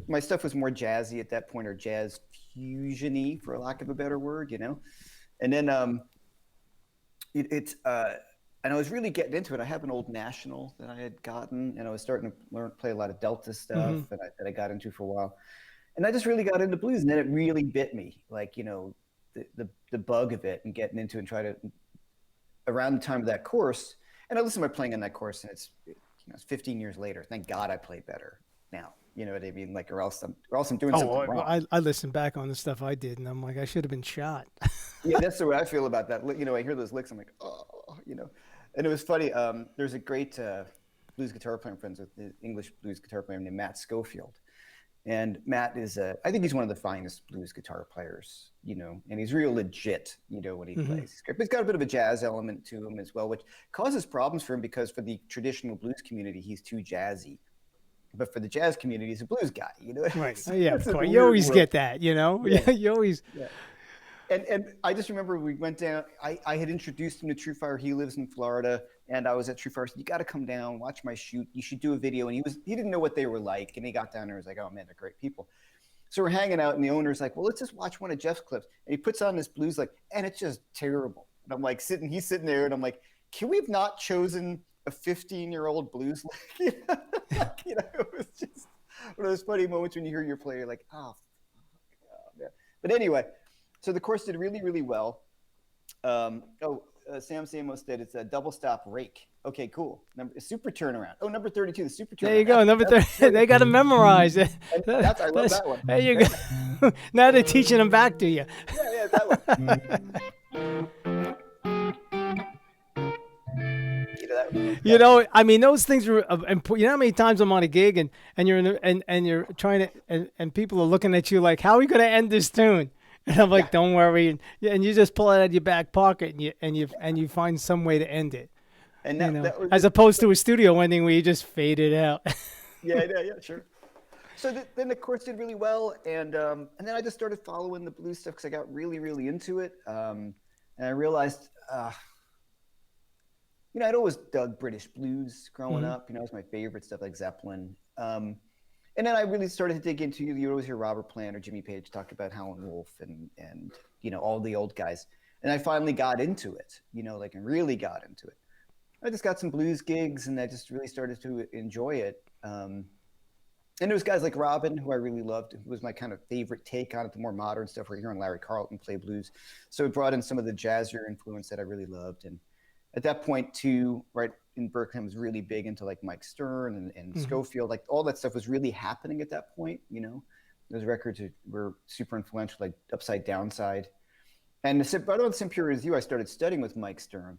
My stuff was more jazzy at that point, or jazz fusion-y, for lack of a better word, And then and I was really getting into it. I have an old National that I had gotten, and I was starting to play a lot of Delta stuff Hmm. that I got into for a while. And I just really got into blues, and then it really bit me, like the bug of it, and getting into it and try to around the time of that course. And I listened to my playing on that course, and it's 15 years later. Thank God I play better now. You know what I mean? Like, or else I'm doing Oh, something wrong. I listen back on the stuff I did, and I'm like, I should have been shot. Yeah, that's the way I feel about that. I hear those licks, I'm like, oh, And it was funny. There's a great blues guitar player, I'm friends with the English blues guitar player named Matt Schofield. And Matt is, I think he's one of the finest blues guitar players, and he's real legit, when he Hmm. plays. But he's got a bit of a jazz element to him as well, which causes problems for him because for the traditional blues community, he's too jazzy. But for the jazz community, he's a blues guy, Right. It's, Yeah, it's of a course. You weird always world. get that, you know? Yeah, You always. yeah. And I just remember we went down. I had introduced him to True Fire. He lives in Florida, and I was at True Fire. I said, you got to come down, watch my shoot. You should do a video. And he didn't know what they were like, and he got down there and was like, oh man, they're great people. So we're hanging out, and the owner's like, well, let's just watch one of Jeff's clips. And he puts on this blues, and it's just terrible. And I'm like he's sitting there, and I'm like, can we have not chosen a 15-year-old blues lick? It was just one of those funny moments when you hear your player, like, oh man. But anyway, so the course did really, really well. Sam Samos said it's a double stop rake. Okay, cool. Super turnaround. Oh, number 32, the super turnaround. There you go. Number 30. They got to memorize it. I love that one. There you go. Now they're teaching them back to you. Yeah, that one. I mean, those things are important. You know how many times I'm on a gig and you're and you're trying to and people are looking at you like, how are we going to end this tune? And I'm like, don't worry, and you just pull it out of your back pocket and you find some way to end it. And as opposed to a studio ending where you just fade it out. yeah, sure. So then the course did really well, and then I just started following the blues stuff because I got really, really into it, and I realized, I'd always dug British blues growing up. It was my favorite stuff, like Zeppelin. And then I really started to dig into, you always hear Robert Plant or Jimmy Page talk about Howlin' Wolf and all the old guys. And I finally got into it, and really got into it. I just got some blues gigs, and I just really started to enjoy it. And there was guys like Robin, who I really loved, who was my kind of favorite take on it, the more modern stuff. We're hearing Larry Carlton play blues. So it brought in some of the jazzier influence that I really loved. And at that point, too, right in Berkeley, I was really big into like Mike Stern and Schofield. Like all that stuff was really happening at that point. Those records were super influential, like Upside Downside. And right on the same period as you, I started studying with Mike Stern.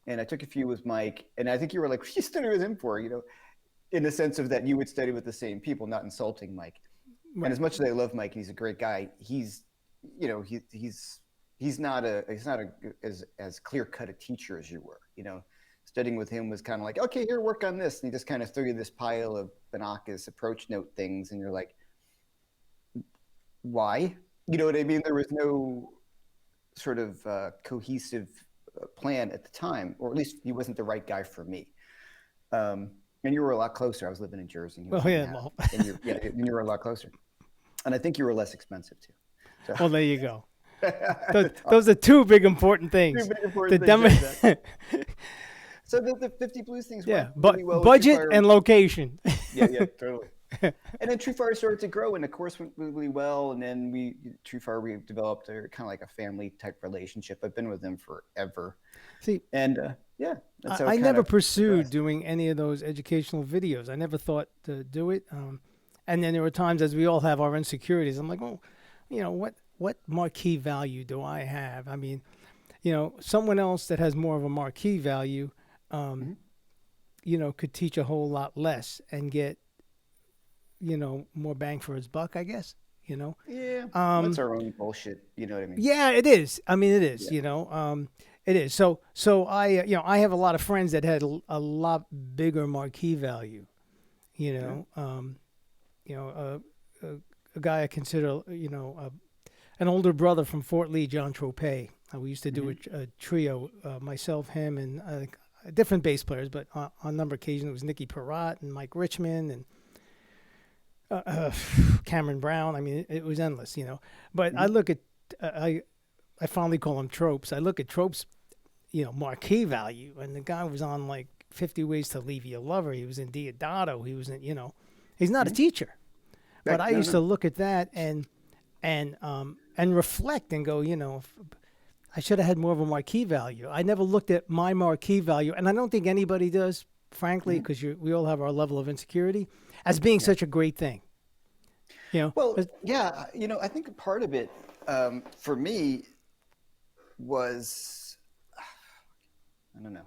And I took a few with Mike, and I think you were like, what are you studying with him for? In the sense of that you would study with the same people, not insulting Mike. Right. And as much as I love Mike, and he's a great guy, he's not as clear cut a teacher as you were. Studying with him was kind of like, okay, here, work on this, and he just kind of threw you this pile of Banacas approach note things, and you're like, why? You know what I mean? There was no sort of cohesive plan at the time, or at least he wasn't the right guy for me. And you were a lot closer. I was living in Jersey. And you were a lot closer. And I think you were less expensive too. So. Well, there you go. Those are two big important things. Two big important things. So the 50 Blues things went really well. Budget and location. Yeah, totally. And then True Fire started to grow, and the course went really well. And then True Fire, we developed a kind of like a family type relationship. I've been with them forever. See, and that's how I never pursued doing any of those educational videos. I never thought to do it. And then there were times, as we all have our insecurities, I'm like, oh, what marquee value do I have? I mean, someone else that has more of a marquee value, could teach a whole lot less and get, more bang for his buck, I guess, Yeah. That's our own bullshit. You know what I mean? Yeah, it is. I mean, it is, it is. So I have a lot of friends that had a lot bigger marquee value, a guy I consider, an older brother from Fort Lee, John Tropez. We used to do a trio, myself, him, and different bass players, but on a number of occasions it was Nicky Perrott and Mike Richmond and Cameron Brown. I mean, it was endless, But I look at, I fondly call them tropes. I look at tropes, marquee value, and the guy was on like 50 Ways to Leave Your Lover. He was in Diodato. He was in, he's not a teacher, but Right. I No, used to no. look at that and reflect and go, I should have had more of a marquee value. I never looked at my marquee value, and I don't think anybody does, frankly, Mhm. because we all have our level of insecurity, as being Yeah. such a great thing. Well, 'Cause- yeah, I think part of it for me was, I don't know.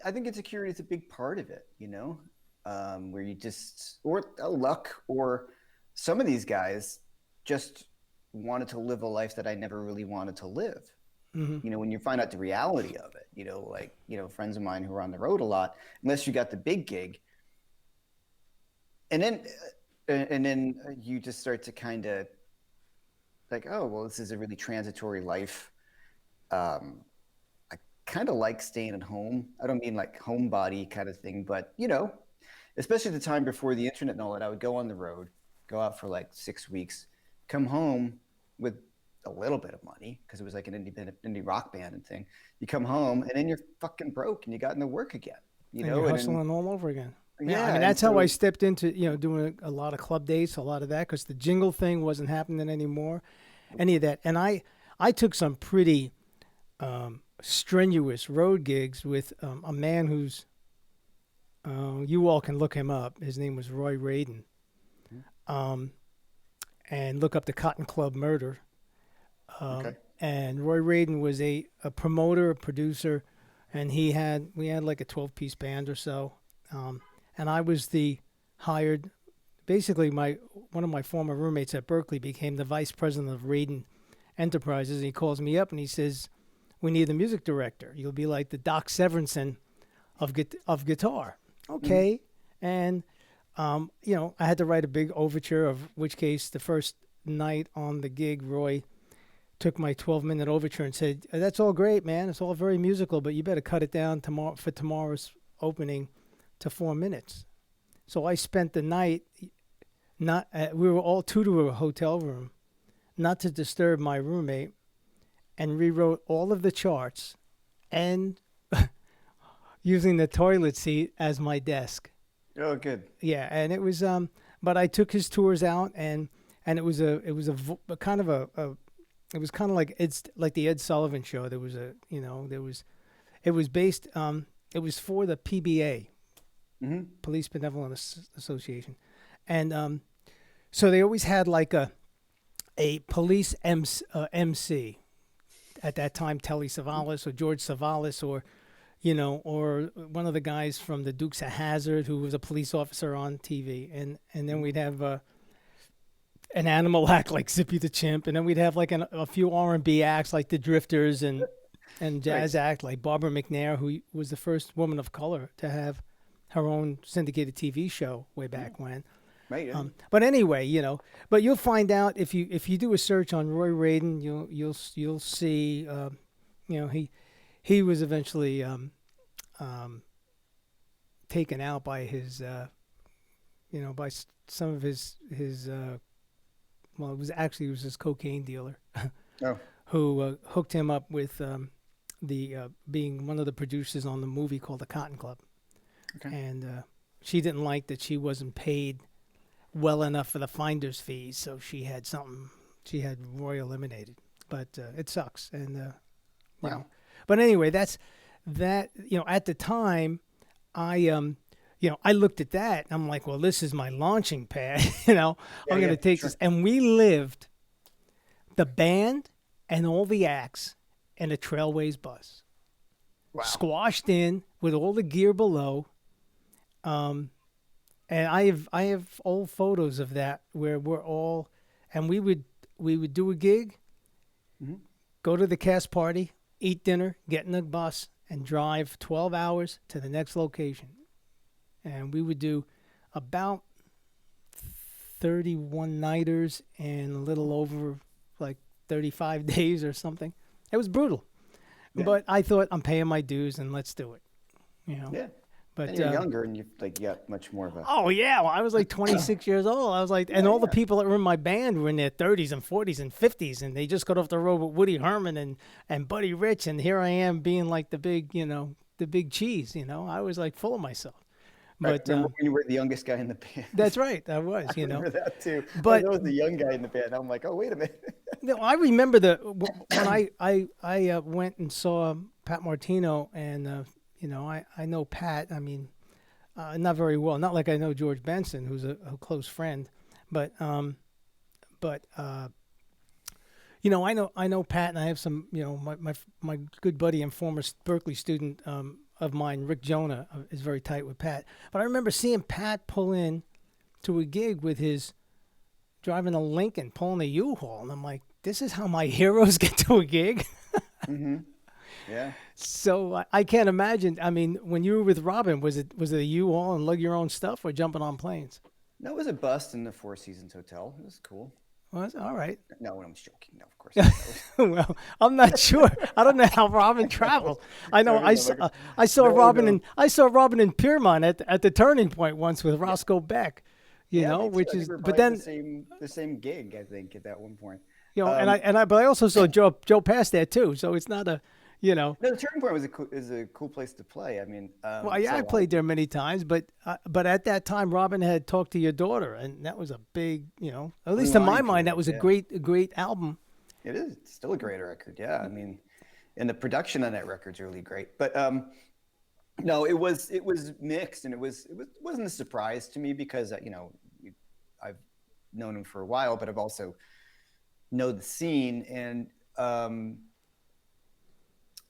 I think insecurity is a big part of it, where you just, or luck, or some of these guys just wanted to live a life that I never really wanted to live. Mhm. When you find out the reality of it, like, friends of mine who are on the road a lot, unless you got the big gig, and then you just start to kind of like, oh, well, this is a really transitory life. Um, I kind of like staying at home. I don't mean like homebody kind of thing, but especially the time before the internet and all that, I would go on the road, go out for like 6 weeks, come home with a little bit of money because it was like an indie rock band and thing. You come home and then you're fucking broke and you got into work again, and you're and then hustling all over again. Yeah, I yeah, mean and that's how I so stepped into doing a lot of club dates, a lot of that, because the jingle thing wasn't happening anymore, any of that. And I took some pretty strenuous road gigs with a man who's you all can look him up. His name was Roy Radin, um, and look up the Cotton Club Murder. okay, And Roy Radin was a promoter, a producer, and we had like a 12-piece band or so. And I was the hired. Basically, one of my former roommates at Berkeley became the vice president of Radin Enterprises. And he calls me up and he says, "We need a music director. You'll be like the Doc Severinsen of guitar." hmm, Okay, and I had to write a big overture. Of which case, the first night on the gig, Roy took my 12-minute overture and said, "That's all great, man. It's all very musical, but you better cut it down for tomorrow's opening to 4 minutes." So I spent the night not. We were all two to a hotel room, not to disturb my roommate, and rewrote all of the charts, and using the toilet seat as my desk. oh, good, Yeah, and it was. But I took his tours out, and it was a kind of a it was kind of like it's like the Ed Sullivan Show. There was it was based it was for the PBA, hmm, Police Benevolent Association, and so they always had like a police MC at that time, Telly Savalas or George Savalas or one of the guys from the Dukes of Hazzard who was a police officer on TV, and then we'd have an animal act like Zippy the Chimp, and then we'd have like a few R&B acts like the Drifters and right, jazz act like Barbara McNair, who was the first woman of color to have her own syndicated TV show way back when. right, yeah. But anyway, but you'll find out if you do a search on Roy Radin, you'll see, he was eventually taken out by his, by some of his well, it was his cocaine dealer Oh, who hooked him up with the being one of the producers on the movie called The Cotton Club, okay, and she didn't like that she wasn't paid well enough for the finder's fees, so she had Roy eliminated. But it sucks, and wow, But anyway, that's that. At the time, I looked at that and I'm like, well, this is my launching pad. yeah, I'm yeah, gonna take sure, this, and we lived the band and all the acts in a Trailways bus, wow, squashed in with all the gear below. And I have old photos of that where we're all, and we would do a gig, hmm, go to the cast party, eat dinner, get in the bus, and drive 12 hours to the next location. And we would do about 31 nighters and a little over like 35 days or something. It was brutal. yeah, But I thought I'm paying my dues and let's do it. You know. yeah, And But you're younger, and you got much more of a. oh yeah, well, I was like 26 years old. I was like, and Yeah, all the yeah. people that were in my band were in their 30s and 40s and 50s, and they just got off the road with Woody Herman and Buddy Rich, and here I am being like the big, the big cheese. I was like full of myself. Right. But Remember when you were the youngest guy in the band? that's right, I was. I remember that too. Oh, But there was the young guy in the band. I'm like, oh, wait a minute. no, I remember when I went and saw Pat Martino, and I know Pat. I mean, not very well. Not like I know George Benson, who's a close friend, but I know Pat, and I have some my good buddy and former Berkeley student of mine, Rick Jonah, is very tight with Pat. But I remember seeing Pat pull in to a gig with his driving a Lincoln, pulling a U-Haul, and I'm like, this is how my heroes get to a gig. Mm-hmm. Yeah. So I can't imagine. I mean, when you were with Robin, was it a U-Haul and lug your own stuff, or jumping on planes? That was a bust in the Four Seasons Hotel. It was cool. Well, that's all right. No, I'm joking. No, of course not. Well, I'm not sure. I don't know how Robin traveled. I know I saw No, Robin no. in Piermont at the Turning Point once with Roscoe Beck. Yeah, me too. Which I think is we were but playing then the same gig, I think, at that one point. but I also saw Joe Pass there too. So it's not a. No, the Turning Point is a cool place to play. I mean, Well, yeah, I played there many times, but at that time, Robin had talked to your daughter, and that was a big, at least in my mind, that was a great album. It is still a great record. Yeah, I mean, and the production on that record's really great. But no, it was mixed, and it wasn't a surprise to me because I've known him for a while, but I've also know the scene, and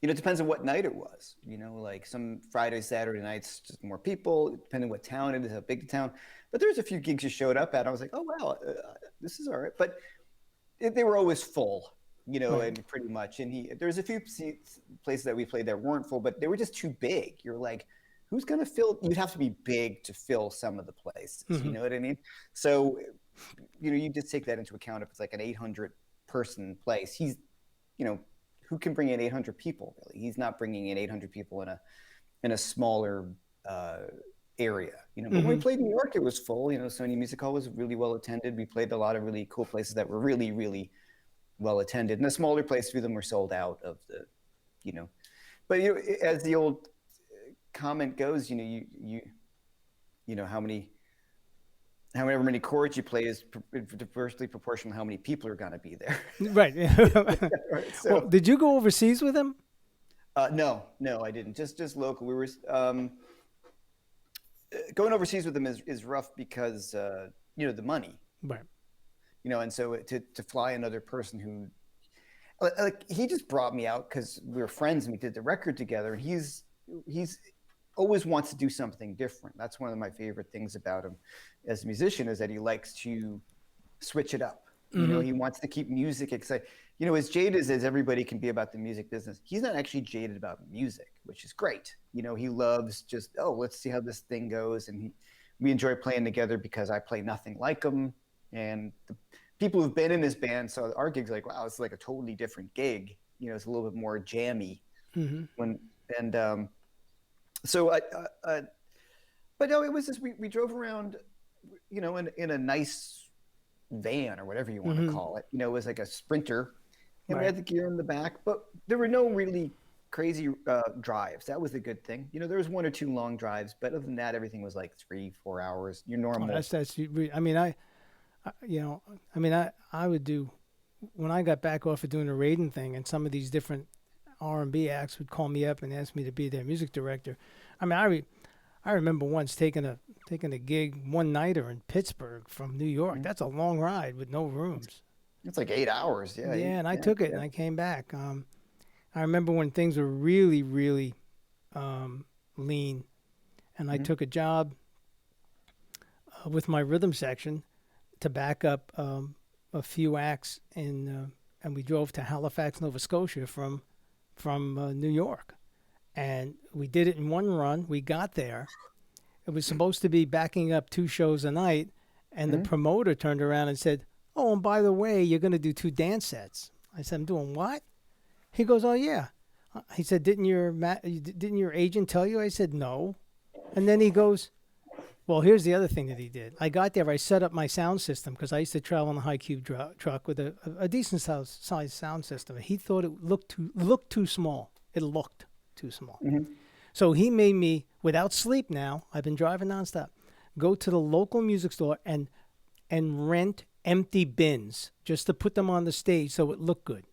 it depends on what night it was. Like some Friday, Saturday nights, just more people, depending what town it is, how big the town. But there's a few gigs you showed up at. I was like, oh, wow, this is all right. But they were always full, Right. and pretty much. And there's a few places that we played that weren't full, but they were just too big. You're like, who's going to fill? You'd have to be big to fill some of the places. Mm-hmm. You know what I mean? So, you just take that into account. If it's like an 800 person place, he's, who can bring in 800 people? Really, he's not bringing in 800 people in a smaller area. But when we played in New York, it was full. Sony Music Hall was really well attended. We played a lot of really cool places that were really, really well attended. And the smaller places, a few of them were sold out of the, But as the old comment goes, however many chords you play is inversely proportional to how many people are going to be there. Right. Right. So, Well, did you go overseas with him? no, I didn't. Just local. We were going overseas with them is rough because the money. Right. And so to fly another person who, like, he just brought me out because we were friends and we did the record together. And he's always wants to do something different. That's one of my favorite things about him as a musician, is that he likes to switch it up. He wants to keep music exciting. As jaded as everybody can be about the music business, he's not actually jaded about music, which is great. He loves just, let's see how this thing goes. And we enjoy playing together because I play nothing like him. And the people who've been in his band saw our gigs like, wow, it's like a totally different gig. It's a little bit more jammy. So but no, it was just, we drove around, in a nice van or whatever you want to call it. It was like a Sprinter, and we had the gear in the back, but there were no really crazy drives. That was the good thing. There was one or two long drives, but other than that, everything was like 3-4 hours. Your normal. That's. I mean, I would do, when I got back off of doing the Raiden thing, and some of these different R&B acts would call me up and ask me to be their music director. I mean, I remember once taking a gig one nighter in Pittsburgh from New York. That's a long ride with no rooms. It's like 8 hours. Yeah. Yeah, and I took it and I came back. I remember when things were really, really lean, and I took a job with my rhythm section to back up a few acts and we drove to Halifax, Nova Scotia from New York, and we did it in one run. We got there. It was supposed to be backing up 2 shows a night, and the promoter turned around and said, "Oh, and by the way, you're going to do 2 dance sets." I said, "I'm doing what?" He goes, "Oh yeah." He said, "Didn't your agent tell you?" I said, "No." And then he goes, well, here's the other thing that he did. I got there, I set up my sound system because I used to travel in a high cube truck with a decent sized sound system. He thought it looked too small. It looked too small. Mm-hmm. So he made me, without sleep now, I've been driving nonstop, go to the local music store and rent empty bins just to put them on the stage so it looked good.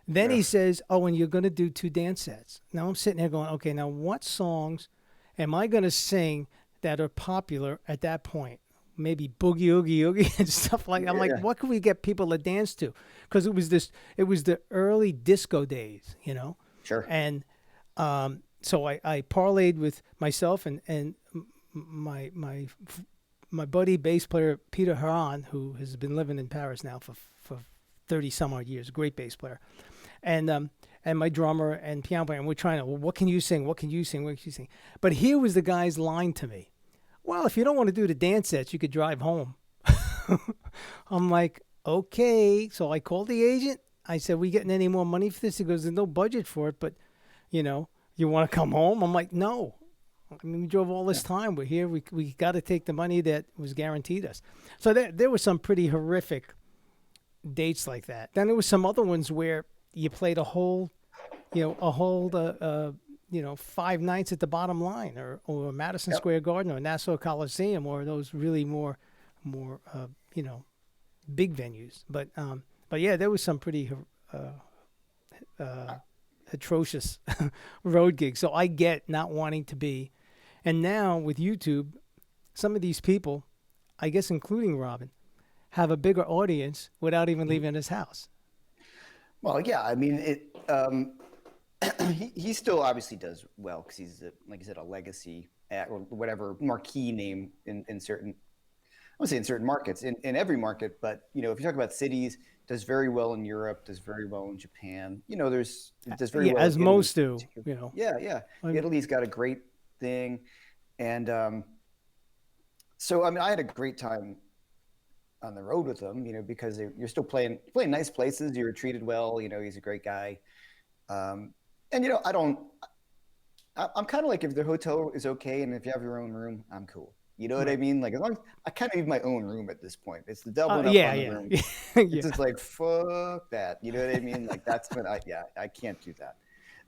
Then he says, oh, and you're going to do 2 dance sets. Now I'm sitting there going, okay, now what songs am I going to sing that are popular at that point? Maybe Boogie Oogie Oogie and stuff like that. I'm like, what can we get people to dance to? Because it was the early disco days, you know? Sure. And so I parlayed with myself and my buddy bass player Peter Haran, who has been living in Paris now for 30 some odd years, great bass player, and my drummer and piano player, and we're trying to, well, what can you sing? What can you sing? What can you sing? But here was the guy's line to me. Well, if you don't want to do the dance sets, you could drive home. I'm like, okay. So I called the agent. I said, we getting any more money for this? He goes, there's no budget for it, but you want to come home? I'm like, no. I mean, we drove all this time. We're here. We got to take the money that was guaranteed us. So there were some pretty horrific dates like that. Then there was some other ones where you played a whole 5 nights at the Bottom Line or Madison Square Garden or Nassau Coliseum or those really more big venues. But yeah, there was some pretty atrocious road gigs. So I get not wanting to be. And now with YouTube, some of these people, I guess including Robin, have a bigger audience without even leaving his house. Well, yeah, I mean, he still obviously does well because he's, like you said, a legacy act, or whatever marquee name in certain, I wouldn't say in certain markets, in every market, but, if you talk about cities, does very well in Europe, does very well in Japan. Does very well. As in most Italy, do, Yeah. Italy's got a great thing. And so, I mean, I had a great time on the road with him, because you're still playing nice places. You're treated well. He's a great guy. And I'm kind of like, if the hotel is okay and if you have your own room, I'm cool. You know what I mean? Like, as long as I kind of need my own room at this point. It's the doubling up on the room. It's just like, fuck that. You know what I mean? Like, that's when I can't do that.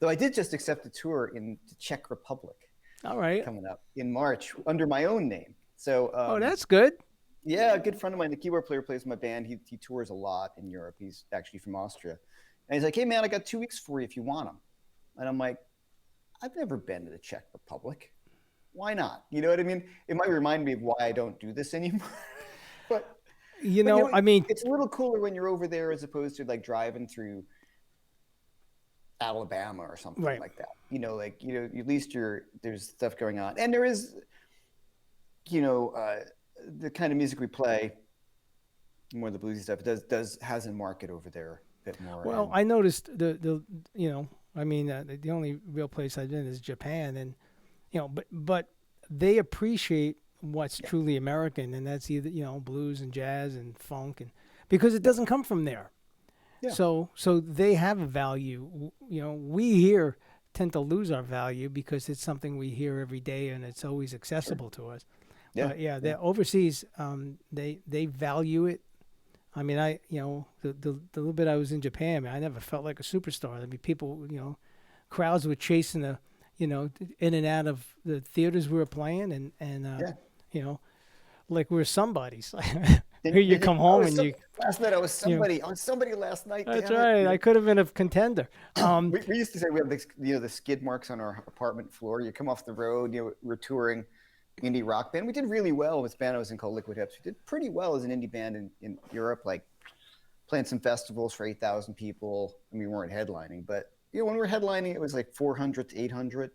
Though I did just accept a tour in the Czech Republic. All right. Coming up in March under my own name. So that's good. Yeah, a good friend of mine, the keyboard player, plays in my band. He tours a lot in Europe. He's actually from Austria. And he's like, hey, man, I got 2 weeks for you if you want them. And I'm like, I've never been to the Czech Republic. Why not? You know what I mean? It might remind me of why I don't do this anymore. but I mean, it's a little cooler when you're over there as opposed to like driving through Alabama or something like that. At least there's stuff going on. And there is, the kind of music we play, more of the bluesy stuff, has a market over there a bit more. Well, I noticed the only real place I've been is Japan, and but they appreciate what's truly American, and that's either blues and jazz and funk, and because it doesn't come from there. Yeah. So they have a value. We here tend to lose our value because it's something we hear every day and it's always accessible to us. Yeah. But they're overseas. They value it. I mean, the little bit I was in Japan, I never felt like a superstar. I mean, people, crowds were chasing in and out of the theaters we were playing, and like we were somebodies. Here you come home and you. Last night I was somebody. I was somebody last night. That's right. I could have been a contender. We used to say we have the skid marks on our apartment floor. You come off the road. We're touring indie rock band. We did really well with band I was in called Liquid Hips. We did pretty well as an indie band in Europe, like playing some festivals for 8,000 people. I mean, we weren't headlining, but when we were headlining, it was like 400 to 800.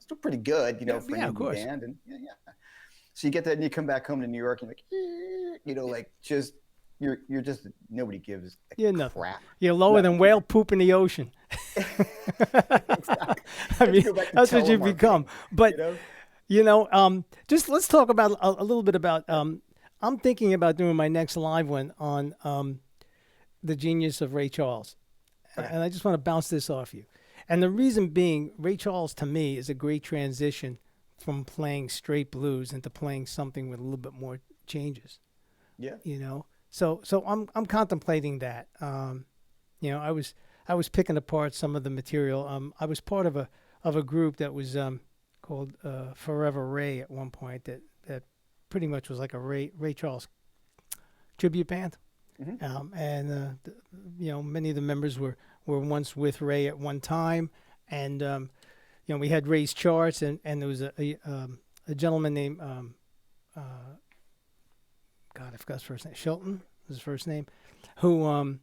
Still pretty good. For an indie band. And yeah. So you get that, and you come back home to New York, and you're just nobody gives a crap. You're lower than whale poop in the ocean. Exactly. I mean, that's what you become. But just let's talk about a little bit about. I'm thinking about doing my next live one on the genius of Ray Charles, and I just want to bounce this off you. And the reason being, Ray Charles to me is a great transition from playing straight blues into playing something with a little bit more changes. Yeah. You know, so I'm contemplating that. You know, I was picking apart some of the material. I was part of a group that was called Forever Ray at one point. That pretty much was like a Ray Charles tribute band. Mm-hmm. You know, many of the members were once with Ray at one time, and you know, we had Ray's charts, and there was a gentleman named God, I forgot his first name. Shelton was his first name, who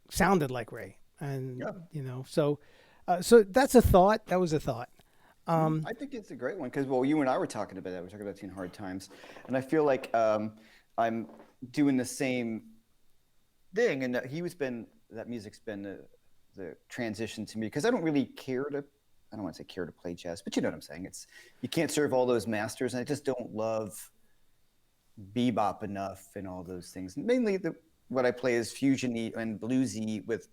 sounded like Ray, and Yeah. you know, so that's a thought. That was a thought. I think it's a great one because, well, you and I were talking about that. We were talking about Teen Hard Times, and I feel like I'm doing the same thing, and that music's been the transition to me because I don't really care to. I don't want to say care to play jazz, but you know what I'm saying. It's you can't serve all those masters, and I just don't love bebop enough and all those things. Mainly what I play is fusion-y and bluesy with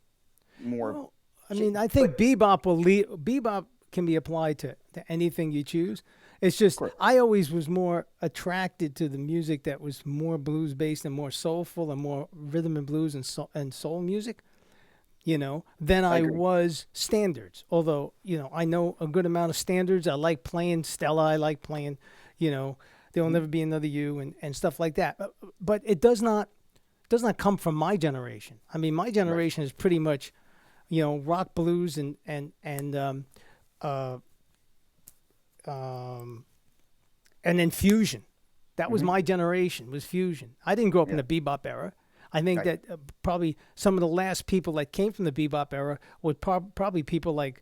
more. Well, I mean, I think bebop can be applied to anything you choose. It's just I always was more attracted to the music that was more blues based and more soulful and more rhythm and blues and soul music, you know, than I was standards. Although, you know, I know a good amount of standards. I like playing Stella. I like playing, you know, There'll Never Be Another You and stuff like that. But it does not come from my generation. I mean, my generation is pretty much, you know, rock, blues, and then fusion. That was my generation, was fusion. I didn't grow up in the bebop era. I think that probably some of the last people that came from the bebop era were probably people like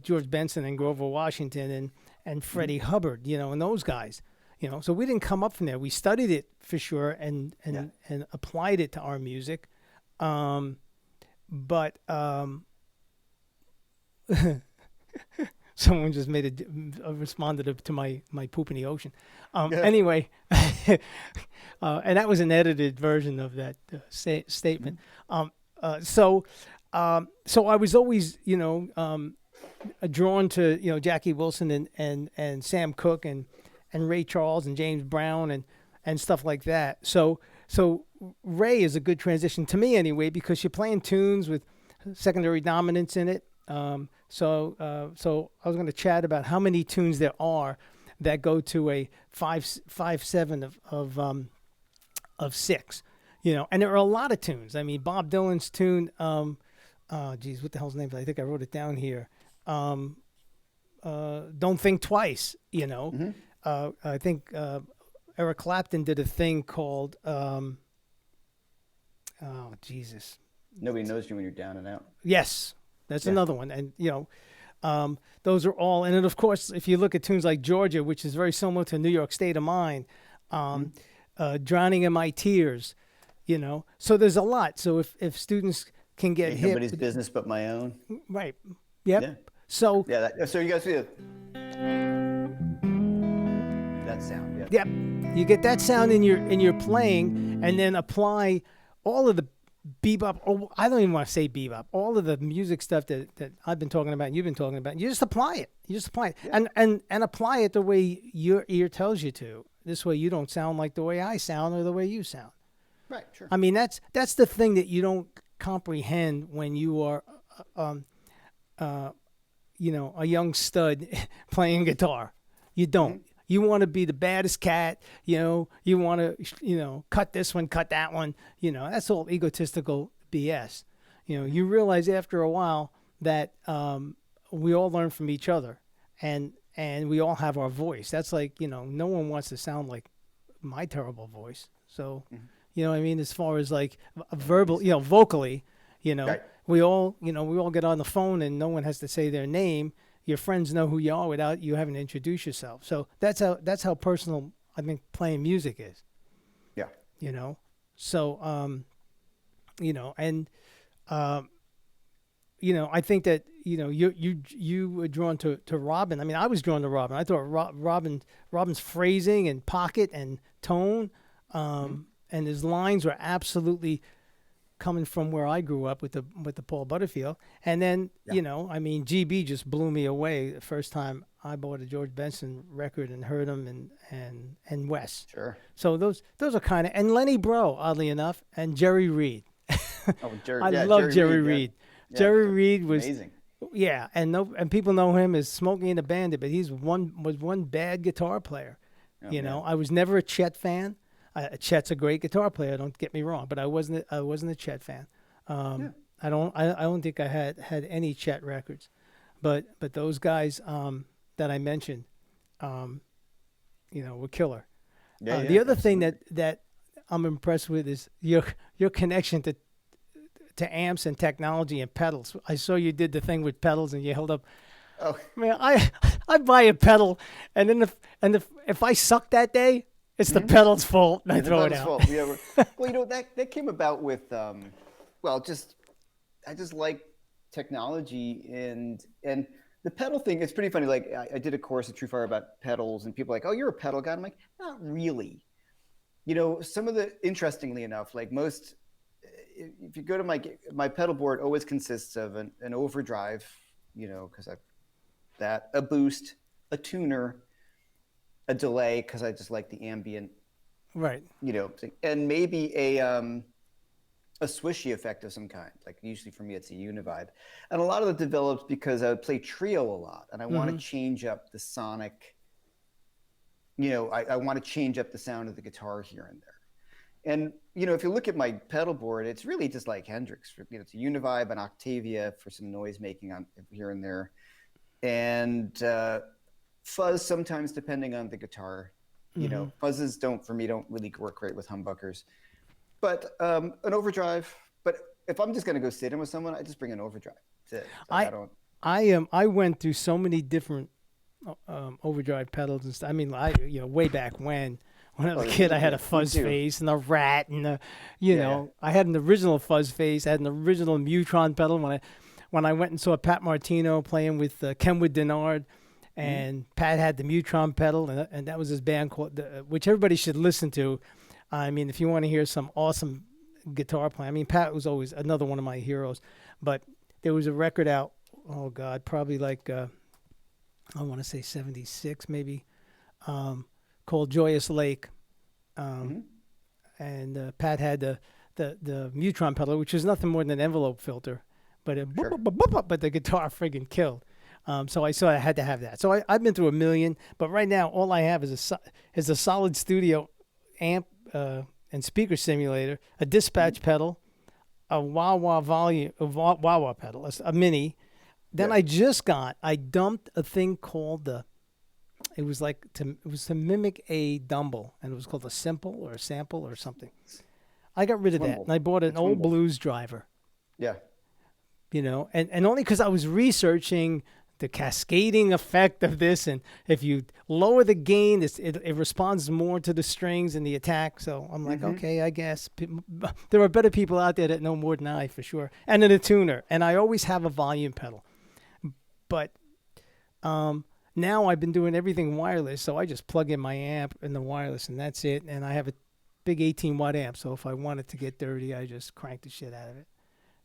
George Benson and Grover Washington and Freddie Hubbard, you know, and those guys. You know, so we didn't come up from there. We studied it for sure and applied it to our music. But someone just responded to my poop in the ocean. Anyway, and that was an edited version of that statement. So I was always, you know, drawn to, you know, Jackie Wilson and Sam Cooke and Ray Charles and James Brown and stuff like that. So Ray is a good transition to me anyway, because you're playing tunes with secondary dominants in it. So I was going to chat about how many tunes there are that go to a 5/7 of 6, you know, and there are a lot of tunes. I mean, Bob Dylan's tune, what the hell's the name? I think I wrote it down here. Don't Think Twice, you know. I think Eric Clapton did a thing called Nobody Knows You When You're Down and Out. Yes, that's another one. And, you know, those are all. And then, of course, if you look at tunes like Georgia, which is very similar to New York State of Mind, Drowning in My Tears, you know. So there's a lot. So if students can get hip. Nobody's Business But My Own. Right. Yep. Yeah. So. Yeah. So you guys see that sound. Yeah. Yep. You get that sound in your playing, and then apply all of the bebop. Oh, I don't even want to say bebop. All of the music stuff that I've been talking about and you've been talking about. You just apply it. Yeah. And apply it the way your ear tells you to. This way you don't sound like the way I sound or the way you sound. Right. Sure. I mean, that's the thing that you don't comprehend when you are, you know, a young stud playing guitar. You don't. Mm-hmm. You want to be the baddest cat, you know, you want to, you know, cut this one, cut that one, you know, that's all egotistical BS. You know, you realize after a while that we all learn from each other and we all have our voice. That's like, you know, no one wants to sound like my terrible voice. So, you know what I mean? As far as like verbal, you know, vocally, you know, we all get on the phone and no one has to say their name. Your friends know who you are without you having to introduce yourself. So that's how personal I think playing music is. Yeah. You know, so you know, and you know, I think that you know you were drawn to Robin. I mean, I was drawn to Robin. I thought Robin's phrasing and pocket and tone, and his lines were absolutely coming from where I grew up with the Paul Butterfield. And then, you know, I mean, GB just blew me away the first time I bought a George Benson record and heard him and Wes. Sure. So those are kind of, and Lenny Bro, oddly enough, and Jerry Reed. Oh, Jerry. I Yeah, love Jerry Reed. Yeah, Reed. yeah. Jerry Reed was Amazing. yeah, and people know him as Smokey and the Bandit, but was one bad guitar player. Oh, You man. know, I was never a Chet fan. Chet's a great guitar player. Don't get me wrong, but I wasn't a Chet fan. Yeah. I don't think I had any Chet records, but those guys that I mentioned, were killer. Yeah. The other thing Absolutely. that I'm impressed with is your connection to amps and technology and pedals. I saw you did the thing with pedals and you held up. Oh, Man, I buy a pedal, and then if I suck that day, it's the pedal's fault, and I the throw it Bugs' out. fault. Yeah. Well, that came about with well, just I just like technology and the pedal thing. It's pretty funny. Like I did a course at True Fire about pedals, and people are like, "Oh, you're a pedal guy." I'm like, not really. Some of the interestingly enough, like most, if you go to my pedal board, always consists of an overdrive, because a boost, a tuner, a delay, because I just like the ambient, Right. thing, and maybe a swishy effect of some kind. Like usually for me, it's a univibe, and a lot of it develops because I would play trio a lot, and I want to change up the sonic. I want to change up the sound of the guitar here and there. And if you look at my pedal board, it's really just like Hendrix. It's a Univibe, an Octavia for some noise making on here and there, and fuzz sometimes depending on the guitar. Fuzzes don't really work great with humbuckers, but an overdrive. But if I'm just gonna go sit in with someone, I just bring an overdrive. That's it. Like, I I don't. I went through so many different overdrive pedals and stuff. I mean, way back when I was a kid, I had a Me fuzz too. face and a rat and Yeah. I had an original fuzz face. I had an original Mutron pedal when I went and saw Pat Martino playing with Kenwood Denard, and Pat had the Mutron pedal, and that was his band called, which everybody should listen to. I mean, if you want to hear some awesome guitar playing, I mean, Pat was always another one of my heroes. But there was a record out, oh God, probably like I want to say '76 maybe, called Joyous Lake, Mhm. and Pat had the Mutron pedal, which is nothing more than an envelope filter, but Sure. but the guitar friggin' killed. So I had to have that. So I've been through a million, but right now all I have is a solid studio amp and speaker simulator, a dispatch pedal, a wah wah volume, wah wah pedal, a mini. Then Yeah. I dumped a thing called it was to mimic a Dumble, and it was called a simple or a sample or something. I got rid of that, Twimble. and I bought an A old Twimble. blues driver, Yeah. and only because I was researching the cascading effect of this, and if you lower the gain, it responds more to the strings and the attack. So I'm like, okay, I guess there are better people out there that know more than I, for sure. And then a tuner, and I always have a volume pedal, but now I've been doing everything wireless, so I just plug in my amp in the wireless, and that's it. And I have a big 18-watt amp, so if I want it to get dirty, I just crank the shit out of it,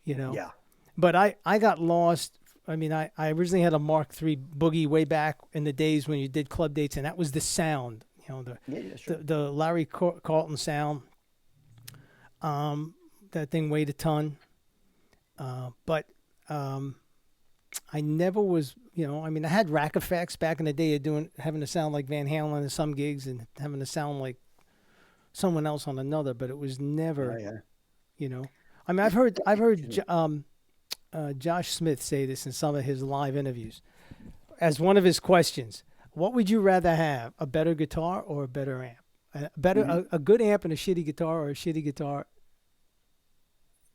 you know. Yeah. But I got lost. I mean, I originally had a Mark III Boogie way back in the days when you did club dates, and that was the sound, Yeah. Yeah. Sure. the Larry Carlton sound. That thing weighed a ton. But I never was, I mean, I had rack effects back in the day of having to sound like Van Halen in some gigs and having to sound like someone else on another, but it was never, Yeah. you know. I mean, I've heard Josh Smith say this in some of his live interviews. As one of his questions, what would you rather have, a better guitar or a better amp? A good amp and a shitty guitar, or a shitty guitar?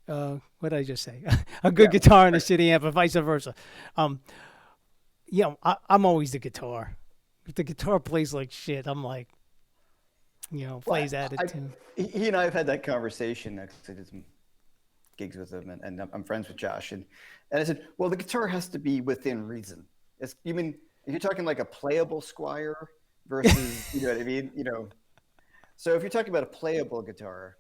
What did I just say? A good guitar and a shitty amp, or vice versa. I'm always the guitar. If the guitar plays like shit, I'm like, plays Well, at it too. he and I have had that conversation. I did some gigs with him, and I'm friends with Josh. And I said, well, the guitar has to be within reason. You mean if you're talking like a playable Squire versus, you know what I mean? So if you're talking about a playable guitar,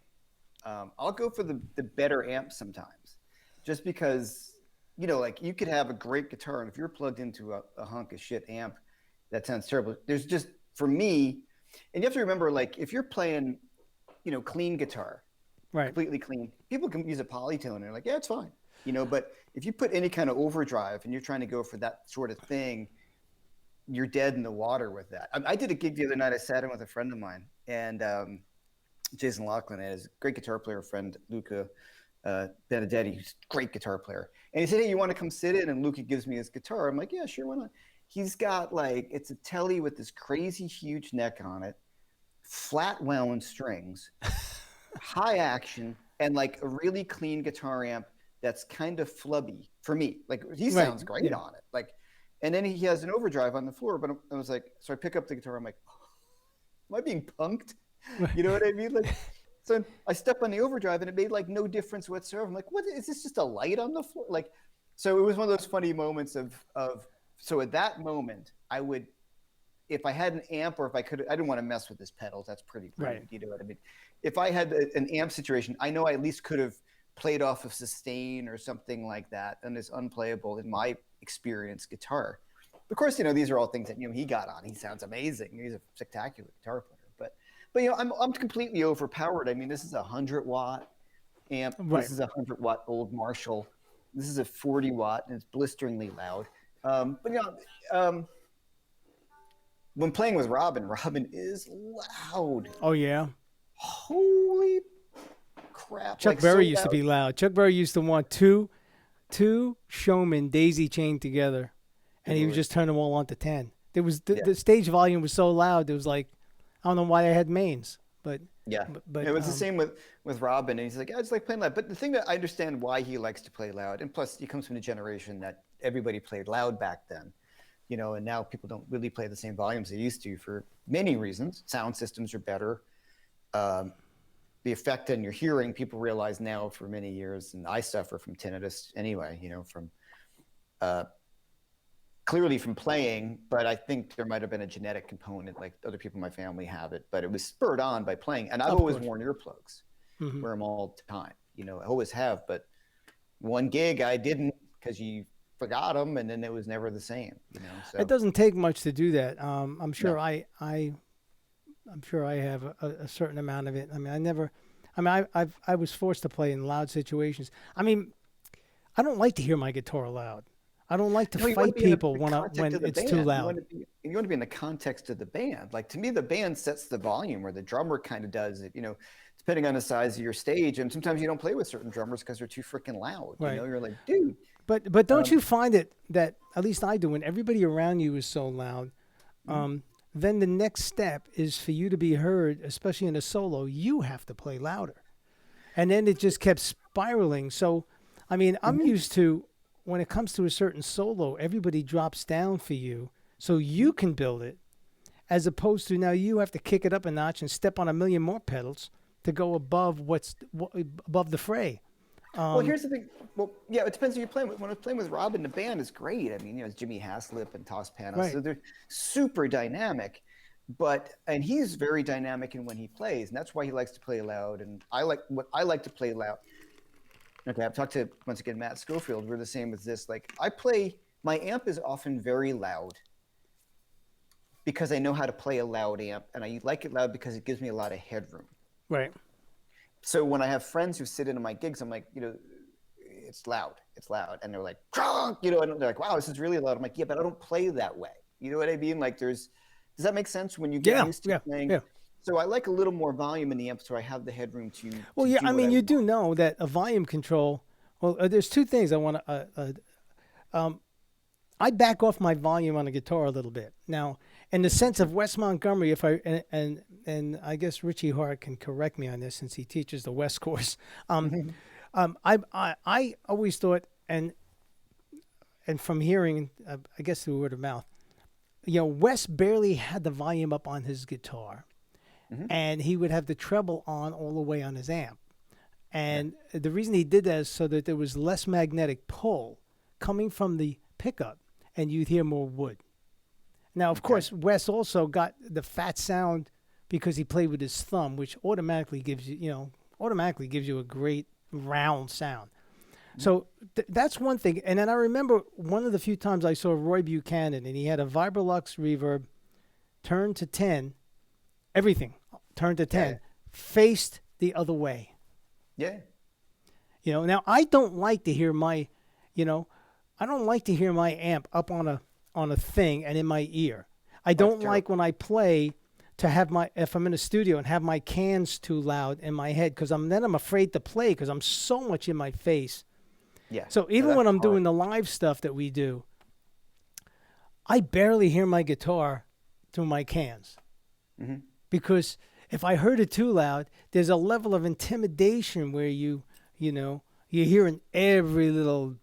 I'll go for the better amp sometimes, just because, like you could have a great guitar, and if you're plugged into a hunk of shit amp, that sounds terrible. There's just, for me, and you have to remember, like, if you're playing, clean guitar, Right. completely clean, people can use a polytone and they're like, yeah, it's fine, but if you put any kind of overdrive and you're trying to go for that sort of thing, you're dead in the water with that. I did a gig the other night. I sat in with a friend of mine, and Jason Laughlin, and his great guitar player friend, Luca Benedetti, who's a great guitar player. And he said, hey, you want to come sit in? And Luca gives me his guitar. I'm like, yeah, sure, why not? He's got, like, it's a Tele with this crazy huge neck on it, flat wound strings, high action, and like a really clean guitar amp that's kind of flubby for me. Like, he sounds great on it. Like, and then he has an overdrive on the floor, but I was like, so I pick up the guitar. I'm like, am I being punked? You know what I mean? Like, so I step on the overdrive and it made like no difference whatsoever. I'm like, what is this, just a light on the floor? Like, so it was one of those funny moments of, so at that moment I would, if I had an amp, or if I could, I didn't want to mess with his pedals. That's pretty crude. Right. You know what I mean? If I had an amp situation, I know I at least could have played off of sustain or something like that. And it's unplayable in my experience guitar. Of course, these are all things that, he got on. He sounds amazing. He's a spectacular guitar player, but I'm completely overpowered. I mean, this is a 100-watt amp. Right. This is a 100-watt old Marshall. This is a 40-watt, and it's blisteringly loud. But when playing with Robin is loud. Oh yeah. Holy crap! Chuck Berry used to be loud. Chuck Berry used to want two showmen daisy chained together, and he would just turn them all on to 10. There was the stage volume was so loud. It was like, I don't know why they had mains, but but it was the same with Robin. And he's like, I just like playing loud. But the thing that I understand why he likes to play loud, and plus he comes from a generation that everybody played loud back then, and now people don't really play the same volumes they used to for many reasons. Sound systems are better. The effect on your hearing, people realize now for many years, and I suffer from tinnitus anyway, from clearly from playing, but I think there might have been a genetic component, like other people in my family have it, but it was spurred on by playing. And I've always worn earplugs, wear them all the time, I always have, but one gig I didn't, because you forgot them, and then it was never the same, so. It doesn't take much to do that. I'm sure I'm sure I have a certain amount of it. I mean, I was forced to play in loud situations. I mean, I don't like to hear my guitar loud. I don't like to fight people when it's too loud. You want to be in the context of the band. Like, to me, the band sets the volume, or the drummer kind of does it, depending on the size of your stage. And sometimes you don't play with certain drummers because they're too freaking loud. Right. You're like, dude. But don't you find it that, at least I do, when everybody around you is so loud, then the next step is for you to be heard, especially in a solo, you have to play louder. And then it just kept spiraling. So, I mean, I'm used to, when it comes to a certain solo, everybody drops down for you so you can build it, as opposed to now you have to kick it up a notch and step on a million more pedals to go above above the fray. Well, here's the thing. Well, yeah, it depends who you're playing with. When I was playing with Robin, the band is great. I mean, it's Jimmy Haslip and Toss Panos, Right. so they're super dynamic. And he's very dynamic in when he plays, and that's why he likes to play loud. And I like to play loud. Okay, I've talked to, once again, Matt Schofield. We're the same with this. Like, my amp is often very loud because I know how to play a loud amp, and I like it loud because it gives me a lot of headroom. Right. So when I have friends who sit into my gigs, I'm like, it's loud. And they're like, and they're like, wow, this is really loud. I'm like, yeah, but I don't play that way. You know what I mean? Like, does that make sense when you get used to playing? Yeah. So I like a little more volume in the amp, so I have the headroom to. Well, yeah, I mean, you do know that a volume control. Well, there's two things I want to. I back off my volume on the guitar a little bit now, in the sense of Wes Montgomery. If I and I guess Richie Hart can correct me on this since he teaches the West course. I always thought, and from hearing, I guess through word of mouth, Wes barely had the volume up on his guitar. And he would have the treble on all the way on his amp. And the reason he did that is so that there was less magnetic pull coming from the pickup, and you'd hear more wood. Now, of course, Wes also got the fat sound because he played with his thumb, which automatically gives you a great round sound. So that's one thing. And then I remember one of the few times I saw Roy Buchanan, and he had a Vibrolux reverb turned to 10, everything turned to 10, Yeah. faced the other way. Yeah. Now I don't like to hear my, I don't like to hear my amp up on a thing and in my ear. I That's don't like when I play to have if I'm in a studio and have my cans too loud in my head, because I'm afraid to play because I'm so much in my face. Yeah. So No, even that's when I'm hard. doing the live stuff that we do, I barely hear my guitar through my cans, because if I heard it too loud, there's a level of intimidation where you're hearing every little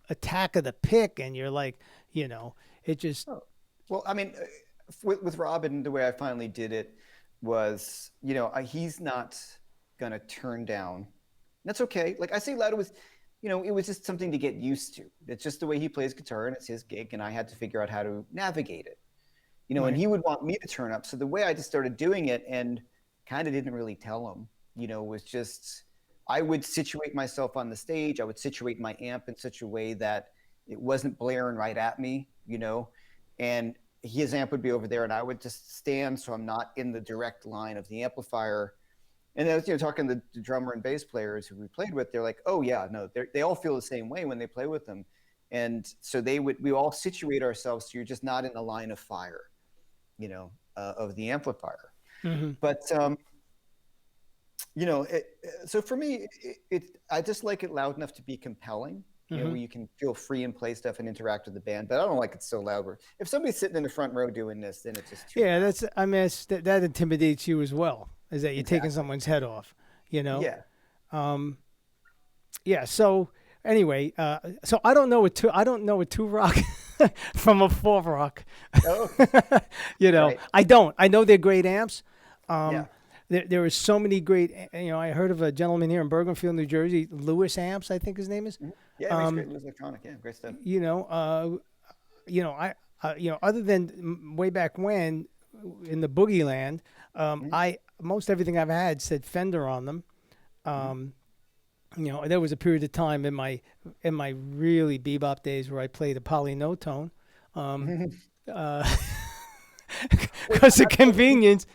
attack of the pick, and you're like, it just. Oh. Well, I mean, with Robin, the way I finally did it was, he's not gonna turn down. That's okay. Like I say, loud, it was just something to get used to. It's just the way he plays guitar, and it's his gig, and I had to figure out how to navigate it. And Right. he would want me to turn up. So the way I just started doing it, and kind of didn't really tell him, was just I would situate myself on the stage. I would situate my amp in such a way that it wasn't blaring right at me, and his amp would be over there, and I would just stand so I'm not in the direct line of the amplifier. And I was, talking to the drummer and bass players who we played with. They're like, "Oh yeah, no, they all feel the same way when they play with them." And so we all situate ourselves so you're just not in the line of fire, of the amplifier. Mm-hmm. But so for me, I just like it loud enough to be compelling. Where you can feel free and play stuff and interact with the band. But I don't like it so loud. Where if somebody's sitting in the front row doing this, then it's just too Yeah, loud. that intimidates you as well, is that you're taking Exactly. someone's head off, Yeah. Yeah. So anyway, so I don't know a two rock from a four rock. Oh, right. I don't. I know they're great amps. Yeah. There are so many great. I heard of a gentleman here in Bergenfield, New Jersey, Lewis Amps, I think his name is. Yeah, it makes great electronic. Yeah, great stuff. Other than way back when in the boogie land, I most everything I've had said Fender on them. There was a period of time in my really bebop days where I played a polynotone, because of convenience.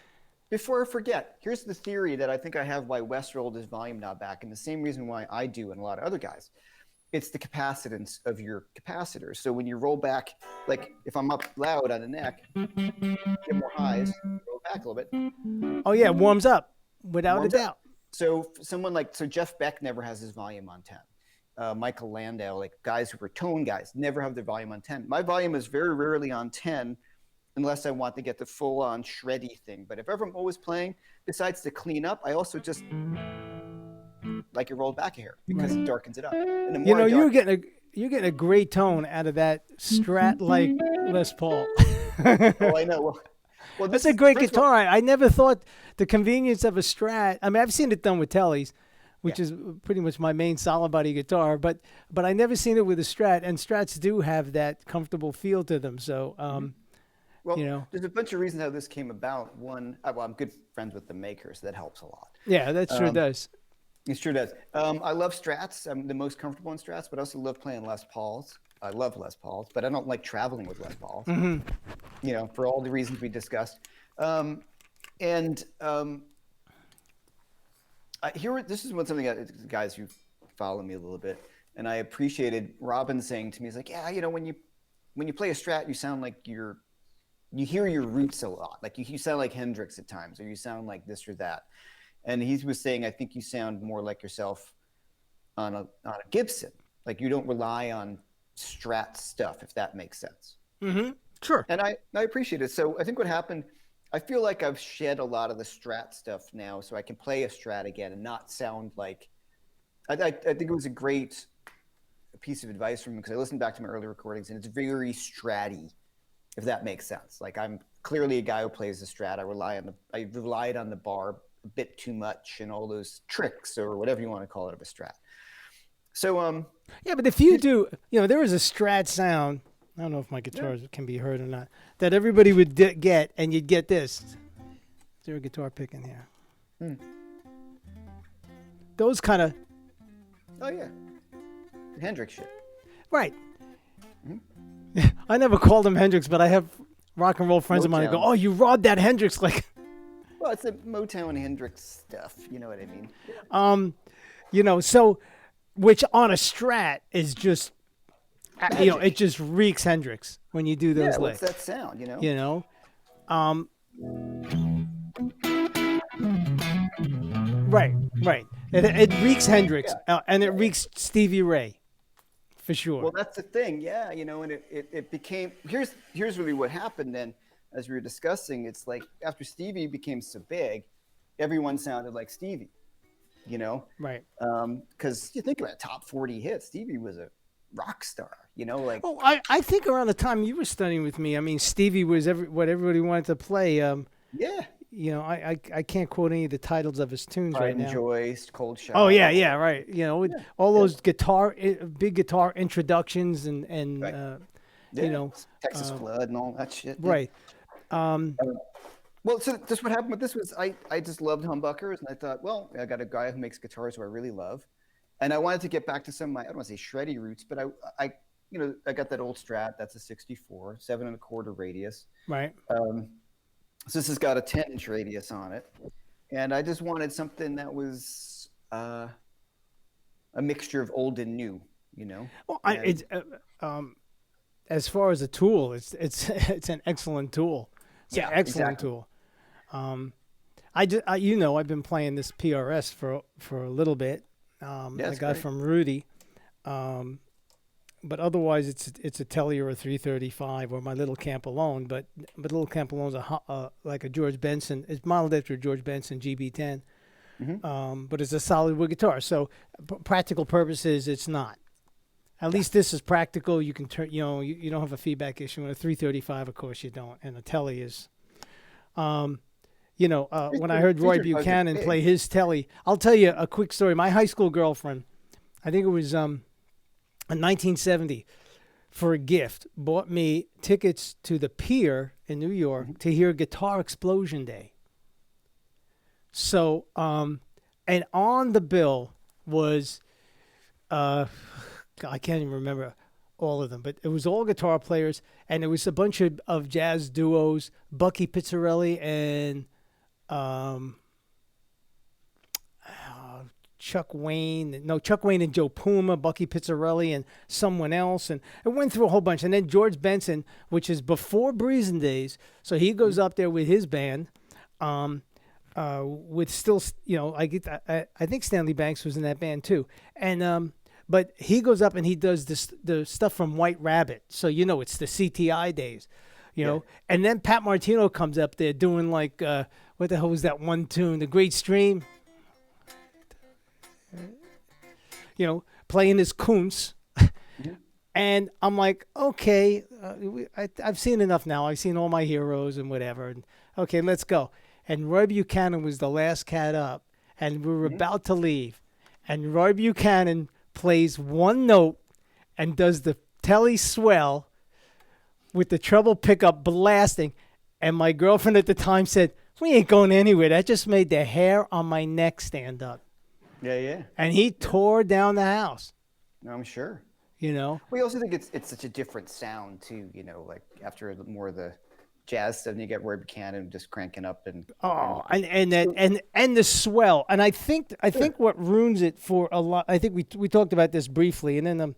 Before I forget, here's the theory that I think I have why Wes rolled his volume knob back, and the same reason why I do and a lot of other guys. It's the capacitance of your capacitors. So when you roll back, like if I'm up loud on the neck, get more highs, roll back a little bit. Oh yeah, it warms up without Warms a up. doubt. So Jeff Beck never has his volume on 10. Michael Landau, like guys who were tone guys, never have their volume on 10. My volume is very rarely on 10 unless I want to get the full-on shreddy thing. But if ever I'm always playing, besides to clean up, I also just like it rolled back a hair because it darkens it up. And the more You're getting a great tone out of that Strat like Les Paul. Oh, I know. Well, That's a great guitar. I never thought the convenience of a Strat. I mean, I've seen it done with Tellys, which is pretty much my main solid body guitar, but I never seen it with a Strat, and Strats do have that comfortable feel to them. So, well, there's a bunch of reasons how this came about. One, I'm good friends with the maker, so that helps a lot. Yeah, that sure does. It sure does. I love Strats. I'm the most comfortable in Strats, but I also love playing Les Pauls. I love Les Pauls, but I don't like traveling with Les Pauls. For all the reasons we discussed. This is something that guys who follow me a little bit, and I appreciated Robin saying to me, he's like, yeah, when you play a Strat, you sound like you hear your roots a lot. Like you sound like Hendrix at times, or you sound like this or that. And he was saying, I think you sound more like yourself on a Gibson. Like you don't rely on Strat stuff, if that makes sense. Sure. And I appreciate it. So I think what happened, I feel like I've shed a lot of the Strat stuff now, so I can play a Strat again and not sound like. I think it was a great piece of advice from him, because I listened back to my early recordings, and it's very Stratty, if that makes sense. Like I'm clearly a guy who plays the Strat. I relied on the bar a bit too much and all those tricks, or whatever you want to call it, of a Strat. So yeah, but if you do, there is a Strat sound. I don't know if my guitar can be heard or not. That everybody would get, and you'd get this. Is there a guitar pick in here? Those kind of. Oh yeah. Hendrix shit. Right. I never called him Hendrix, but I have rock and roll friends of mine that go, Motown. "Oh, you robbed that Hendrix!" Like, Well, it's the Motown Hendrix stuff. You know what I mean? so which on a Strat is just, it just reeks Hendrix when you do those Yeah, what's licks. that sound? You know, um, right, right. It reeks Hendrix, and it reeks Stevie Ray, for sure. Well, that's the thing, yeah. And it became here's really what happened then, as we were discussing. It's like after Stevie became so big, everyone sounded like Stevie. Right. Because you think about it, top 40 hits, Stevie was a rock star. Like Well, I think around the time you were studying with me, I mean, Stevie was what everybody wanted to play. yeah, I can't quote any of the titles of his tunes Pride right and now. Joy, Cold Shot. Oh yeah, right. With all those big guitar introductions and yeah. Texas Flood and all that shit. Yeah. right. Well, so just what happened with this was I just loved humbuckers, and I thought, well, I got a guy who makes guitars who I really love, and I wanted to get back to some of my, I don't want to say shreddy roots, but I got that old Strat. That's a 64, 7.25 radius. Right. So this has got a 10-inch radius on it, and I just wanted something that was a mixture of old and new. Well, as far as a tool, it's an excellent tool. It's an excellent tool. I've been playing this PRS for a little bit. I got great. from Rudy. But otherwise, it's a Telly or a 335 or my Little Camp Alone. But Little Camp Alone's like a George Benson. It's modeled after a George Benson GB10. But it's a solid wood guitar. So practical purposes, it's not. At least this is practical. You can turn. You don't have a feedback issue. In a 335, of course, you don't. And a Telly is. When I heard Roy Buchanan play his Telly, I'll tell you a quick story. My high school girlfriend, I think it was in 1970, for a gift, bought me tickets to the Pier in New York to hear Guitar Explosion Day. So, and on the bill was, I can't even remember all of them, but it was all guitar players, and it was a bunch of jazz duos, Bucky Pizzarelli and Chuck Wayne and Joe Puma, Bucky Pizzarelli and someone else, and it went through a whole bunch. And then George Benson, which is before Breezin' Days, so he goes up there with his band, with still, I think Stanley Banks was in that band too, and but he goes up and he does the stuff from White Rabbit, so it's the CTI days, and then Pat Martino comes up there doing like what the hell was that one tune, The Great Stream. Playing his Kuntz. And I'm like, okay, I've seen enough now. I've seen all my heroes and whatever. And okay, let's go. And Roy Buchanan was the last cat up. And we were about to leave. And Roy Buchanan plays one note and does the Telly swell with the treble pickup blasting. And my girlfriend at the time said, we ain't going anywhere. That just made the hair on my neck stand up. Yeah. And he tore down the house. No, I'm sure. We also think it's such a different sound too. Like after more of the jazz stuff, and you get Roy Buchanan just cranking up and and the swell. And I think what ruins it for a lot. I think we talked about this briefly, and then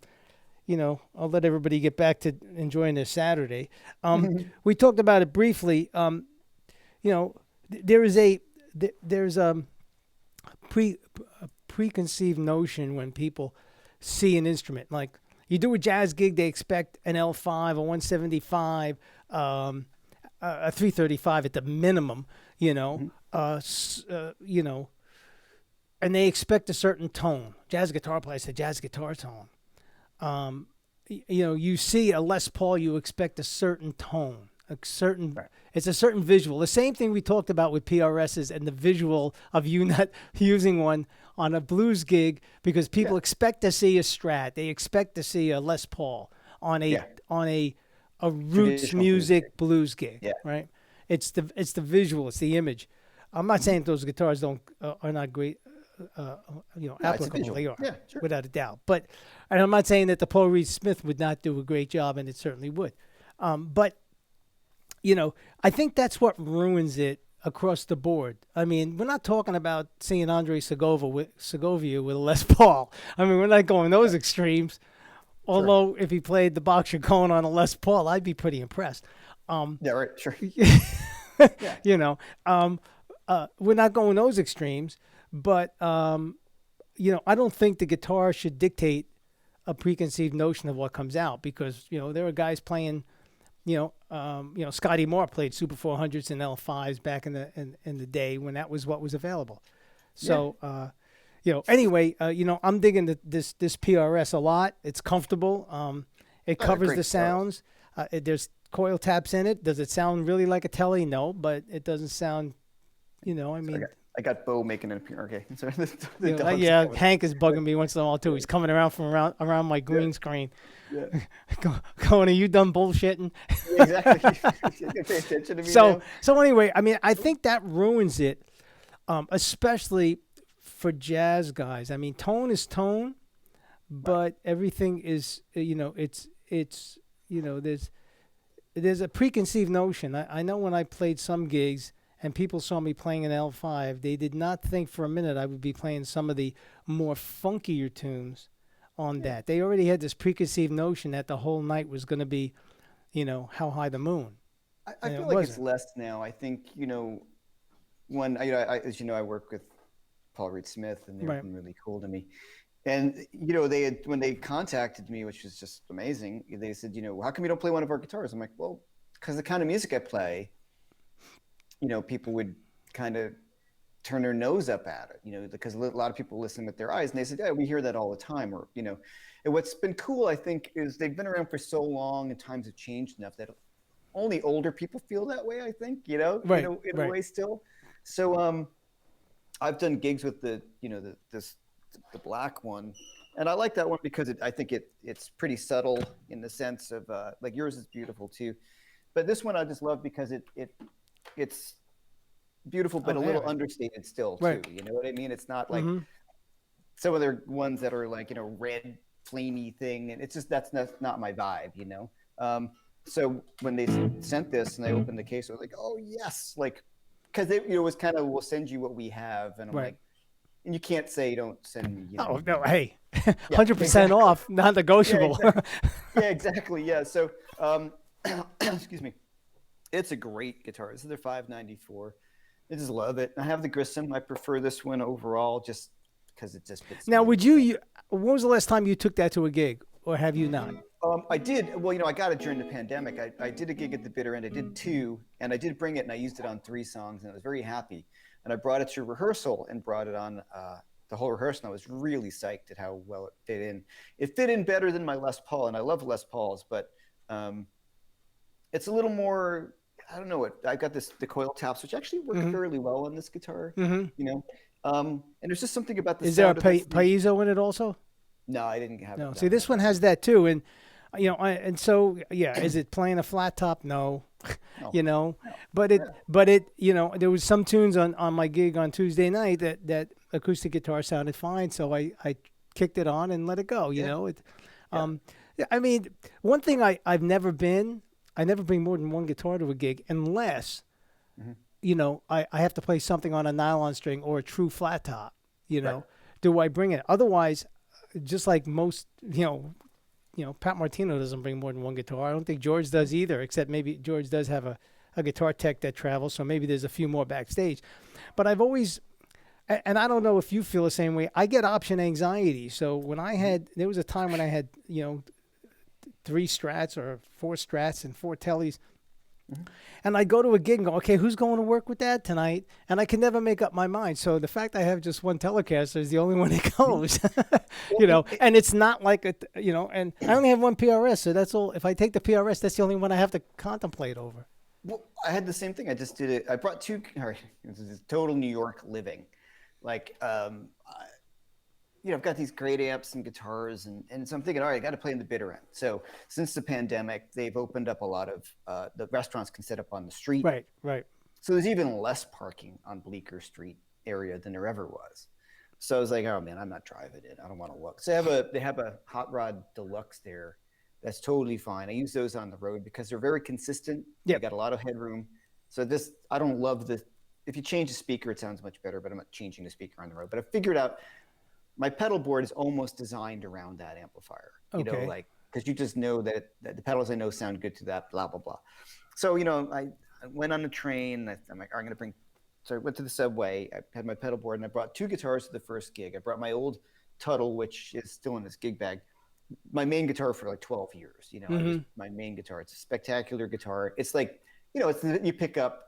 I'll let everybody get back to enjoying their Saturday. We talked about it briefly. There's a preconceived notion when people see an instrument. Like you do a jazz gig, they expect an L5, a 175, a 335 at the minimum, and they expect a certain tone. Jazz guitar plays a jazz guitar tone. You see a Les Paul, you expect a certain tone. It's a certain visual. The same thing we talked about with PRSs and the visual of you not using one on a blues gig because people expect to see a Strat. They expect to see a Les Paul on a roots music blues gig, right? It's the visual, it's the image. I'm not saying those guitars are not great No, it's a applicable. visual. They are, Yeah, sure. without a doubt. But and I'm not saying that the Paul Reed Smith would not do a great job, and it certainly would. But I think that's what ruins it across the board. I mean, we're not talking about seeing Segovia with a Les Paul. I mean, we're not going those extremes. Sure. Although, if he played the box you're going on a Les Paul, I'd be pretty impressed. Yeah, right. Sure. Yeah. you know, we're not going those extremes, but I don't think the guitar should dictate a preconceived notion of what comes out because there are guys playing. Scotty Moore played Super 400s and L5s back in the day when that was what was available. So, anyway, I'm digging this PRS a lot. It's comfortable. It covers the Great sounds. There's coil taps in it. Does it sound really like a Tele? No, but it doesn't sound. I mean. I got Bo making an appearance. Okay, sorry. Hank is bugging me once in a while too. He's coming around from around my green screen. Yeah. Going, are you done bullshitting? Exactly. Pay attention to me So anyway, I mean, I think that ruins it, especially for jazz guys. I mean, tone is tone, but everything is, there's a preconceived notion. I know when I played some gigs and people saw me playing an L5, they did not think for a minute I would be playing some of the more funkier tunes on that. They already had this preconceived notion that the whole night was going to be, How High the Moon. I feel like it's less now. I think, when, as you know, I work with Paul Reed Smith and they've been really cool to me. And, when they contacted me, which was just amazing, they said, how come you don't play one of our guitars? I'm like, well, because the kind of music I play, people would kind of turn their nose up at it, because a lot of people listen with their eyes and they said, yeah, we hear that all the time. Or, and what's been cool, I think, is they've been around for so long and times have changed enough that only older people feel that way, I think, in a way still. So I've done gigs with the black one. And I like that one because I think it's pretty subtle in the sense of like yours is beautiful too. But this one I just love because it's beautiful, but a little understated still too. You know what I mean? It's not like some of their ones that are like, red flamey thing. And it's just, that's not my vibe, So when they sent this and they opened the case, I was like, oh yes. Like, cause it was kind of, we'll send you what we have. And I'm like, and you can't say don't send me. Oh no! Hey, 100% off, not negotiable. Yeah, exactly. Yeah. So, excuse me. It's a great guitar. This is their 594. I just love it. I have the Grissom. I prefer this one overall, just because it just fits. Now, would you? When was the last time you took that to a gig, or have you not? I did. Well, I got it during the pandemic. I did a gig at the bitter end. I did 2, and I did bring it, and I used it on 3 songs, and I was very happy. And I brought it to rehearsal and brought it on the whole rehearsal. And I was really psyched at how well it fit in. It fit in better than my Les Paul, and I love Les Pauls, but it's a little more. I don't know. I've got the coil taps, which actually work fairly well on this guitar. And there's just something about the. Is there a piezo in it also? No, I didn't have. No, see, this one has that too, and and so is it playing a flat top? No. But it there was some tunes on my gig on Tuesday night that acoustic guitar sounded fine, so I kicked it on and let it go. I mean, one thing I never bring more than one guitar to a gig unless I have to play something on a nylon string or a true flat top. Do I bring it? Otherwise, just like most Pat Martino doesn't bring more than one guitar. I don't think George does either, except maybe George does have a guitar tech that travels, so maybe there's a few more backstage. But I've always, and I don't know if you feel the same way, I get option anxiety. So when there was a time when I had, 3 Strats or 4 Strats and 4 Tellys, and I'd go to a gig and go, okay, who's going to work with that tonight? And I can never make up my mind. So the fact I have just one Telecaster is the only one that goes, and it's not like, and I only have one PRS. So that's all. If I take the PRS, that's the only one I have to contemplate over. Well, I had the same thing. I just did it. I brought 2, this is total New York living. Like, I've got these great amps and guitars, and so I'm thinking, all right, I got to play in the bitter end. So since the pandemic, they've opened up a lot of the restaurants can set up on the street. Right. So there's even less parking on Bleecker Street area than there ever was. So I was like, oh man, I'm not driving it. I don't want to look. So they have a Hot Rod Deluxe there. That's totally fine. I use those on the road because they're very consistent. They Yep. got a lot of headroom. So this, I don't love the. If you change the speaker, it sounds much better. But I'm not changing the speaker on the road. But I figured out my pedal board is almost designed around that amplifier. You know, Okay. like because you just know that the pedals I know sound good to that. Blah blah blah. So I went on the train. I'm like, I'm going to bring. So I went to the subway. I had my pedal board, and I brought two guitars to the first gig. I brought my old Tuttle, which is still in this gig bag. My main guitar for like 12 years. Mm-hmm. My main guitar. It's a spectacular guitar. It's like, it's you pick up.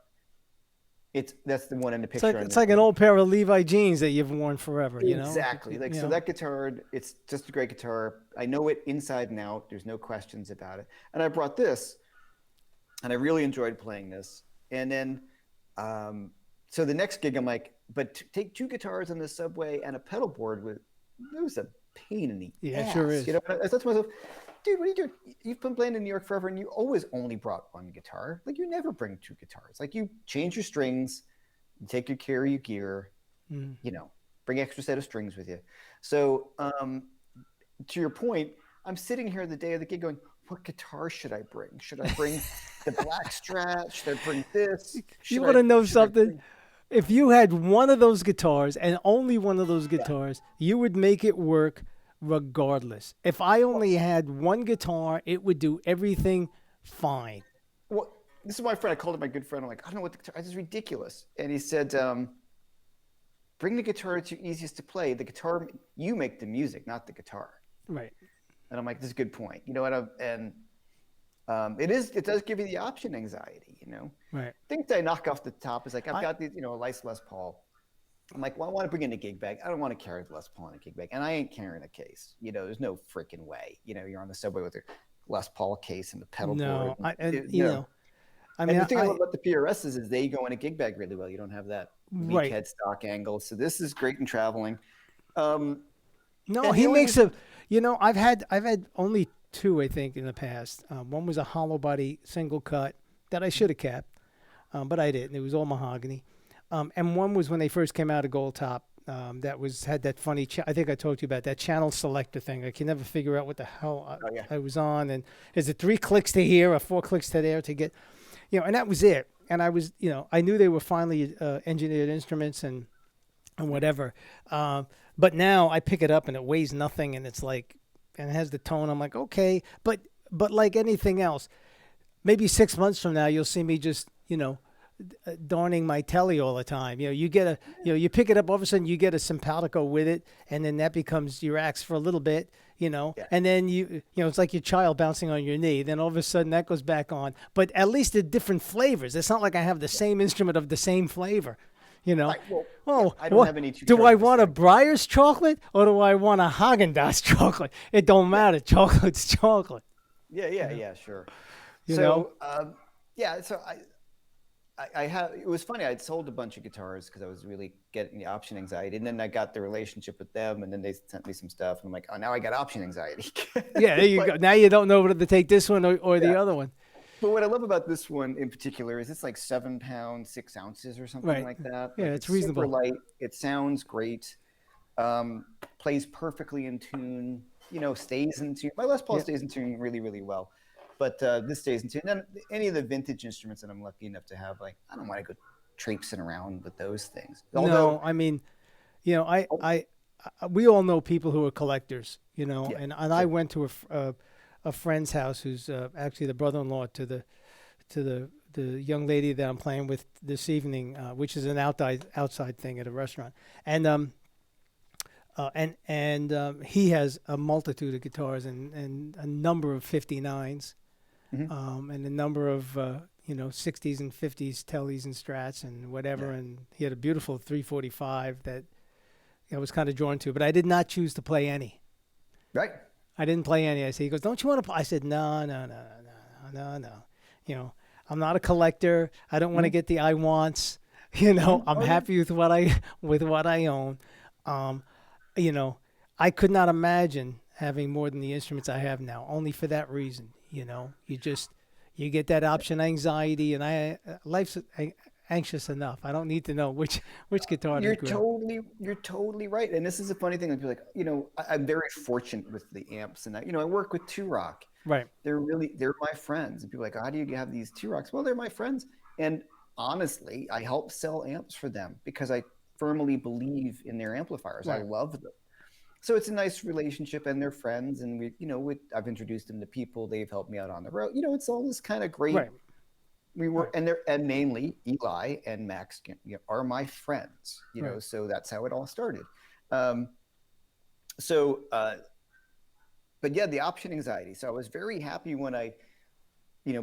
That's the one in the picture. It's like an old pair of Levi jeans that you've worn forever. You know. Exactly. Like, so that guitar, it's just a great guitar. I know it inside and out. There's no questions about it. And I brought this, and I really enjoyed playing this. And then, so the next gig, I'm like, but take two guitars on the subway and a pedal board it was a pain in the ass. It sure is. I thought to myself, dude, what are you doing? You've been playing in New York forever, and you always only brought one guitar. Like, you never bring two guitars. Like, you change your strings, you take your carry your gear, bring extra set of strings with you. So, to your point, I'm sitting here the day of the gig going, what guitar should I bring? Should I bring the black Strat? Should I bring this? You want to know something? If you had one of those guitars and only one of those guitars, you would make it work regardless. If I only had one guitar, it would do everything fine. Well, this is my friend. I called him my good friend. I'm like, I don't know what the guitar. This is ridiculous. And he said, bring the guitar that's easiest to play. The guitar, you make the music, not the guitar. Right. And I'm like, this is a good point. You know what? It does give you the option anxiety, Right. Things I knock off the top is like, I've got these, a nice Les Paul. I'm like, well, I want to bring in a gig bag. I don't want to carry the Les Paul in a gig bag. And I ain't carrying a case. There's no freaking way. You're on the subway with your Les Paul case and the pedal board. I mean, and the thing about the PRSs is they go in a gig bag really well. You don't have that weak headstock angle. So this is great in traveling. No, he makes a. I've had only two, I think, in the past. One was a hollow body single cut that I should have kept, but I didn't. It was all mahogany. And one was when they first came out of Gold Top. That had that funny. I think I told you about that channel selector thing. I can never figure out what the hell I was on. And is it 3 clicks to here or 4 clicks to there to get, and that was it. And I was, I knew they were finally engineered instruments and whatever. But now I pick it up and it weighs nothing, and it's like, and it has the tone. I'm like, okay, but like anything else, maybe 6 months from now you'll see me just, darning my telly all the time. You get you pick it up, all of a sudden you get a simpatico with it, and then that becomes your axe for a little bit, and then it's like your child bouncing on your knee. Then all of a sudden that goes back on. But at least they're different flavors. It's not like I have the same instrument of the same flavor. Right, I don't have any. Do I want a Breyers chocolate or do I want a Haagen-Dazs chocolate? It don't matter. Chocolate's chocolate. Yeah, sure. So I have. It was funny. I'd sold a bunch of guitars because I was really getting the option anxiety, and then I got the relationship with them, and then they sent me some stuff, and I'm like, oh, now I got option anxiety. Yeah, there you go. Now you don't know whether to take this one or the other one. But what I love about this one in particular is it's like 7 pounds, 6 ounces or something like that. Yeah, like it's reasonable. Super light. It sounds great. Plays perfectly in tune. Stays in tune. My Les Paul stays in tune really, really well. But this stays in tune. And any of the vintage instruments that I'm lucky enough to have, like, I don't want to go traipsing around with those things. No, I mean, we all know people who are collectors, and I went to a friend's house who's actually the brother-in-law to the young lady that I'm playing with this evening, which is an outside thing at a restaurant, and he has a multitude of guitars and a number of 59s, and a number of 60s and 50s tellies and strats and whatever, and he had a beautiful 345 that I was kind of drawn to, but I did not choose to play any. Right. I didn't play any. I said, he goes, don't you want to play? I said, no. I'm not a collector. I don't want to get the I wants. I'm happy with what I own. I could not imagine having more than the instruments I have now, only for that reason. You get that option anxiety, and anxious enough. I don't need to know which guitar to grab. You're totally right. And this is a funny thing. Like, like, I'm very fortunate with the amps, and I work with Two Rock. Right. They're my friends. And people are like, how do you have these Two Rocks? Well, they're my friends. And honestly, I help sell amps for them because I firmly believe in their amplifiers. I Right. love them. So it's a nice relationship, and they're friends. And I've introduced them to people. They've helped me out on the road. It's all this kind of great. Right. We were, and mainly Eli and Max are my friends. Right. So that's how it all started. Um, so, but yeah, the option anxiety. So I was very happy when I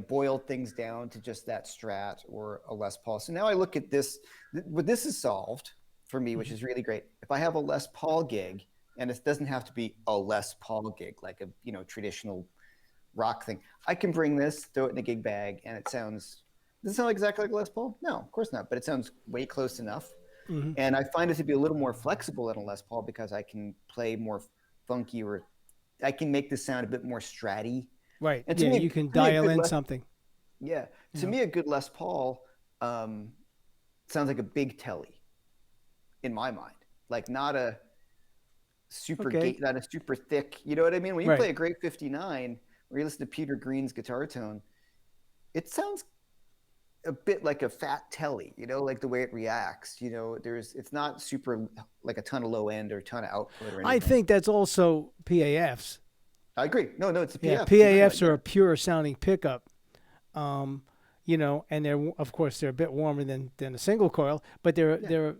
boiled things down to just that Strat or a Les Paul. So now I look at this, what this is solved for me, which is really great. If I have a Les Paul gig, and it doesn't have to be a Les Paul gig, like a traditional rock thing, I can bring this, throw it in a gig bag, and does it sound exactly like Les Paul? No, of course not, but it sounds way close enough. Mm-hmm. And I find it to be a little more flexible than a Les Paul because I can play more funky, or I can make this sound a bit more stratty. Right. And Yeah, you can dial in something. Yeah. To me, a good Les Paul sounds like a big telly in my mind. Like not a super not a super thick, you know what I mean? When you play a great 59 or you listen to Peter Green's guitar tone, it sounds a bit like a fat telly, like the way it reacts, it's not super like a ton of low end or a ton of output or anything. I think that's also PAFs. I agree. No, it's a PAF. Yeah, PAFs are a pure sounding pickup, and they're, of course, they're a bit warmer than a single coil, but they're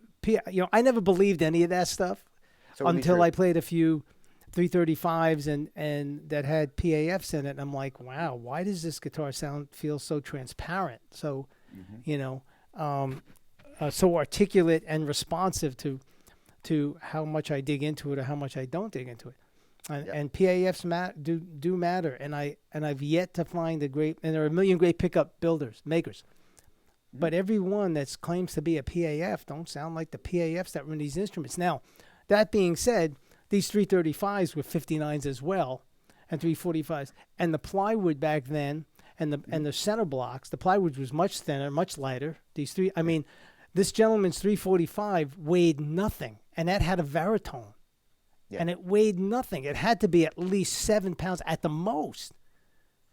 I never believed any of that stuff until I played a few 335s and that had PAFs in it. And I'm like, wow, why does this guitar feel so transparent? So, so articulate and responsive to how much I dig into it or how much I don't dig into it. And PAFs do matter. And I've yet to find and there are a million great pickup makers. But every one that claims to be a PAF don't sound like the PAFs that run these instruments. Now, that being said, these 335s were 59s as well, and 345s. And the plywood back then, and the center blocks, the plywood was much thinner, much lighter. This gentleman's 345 weighed nothing, and that had a baritone. Yeah. And it weighed nothing. It had to be at least 7 pounds at the most.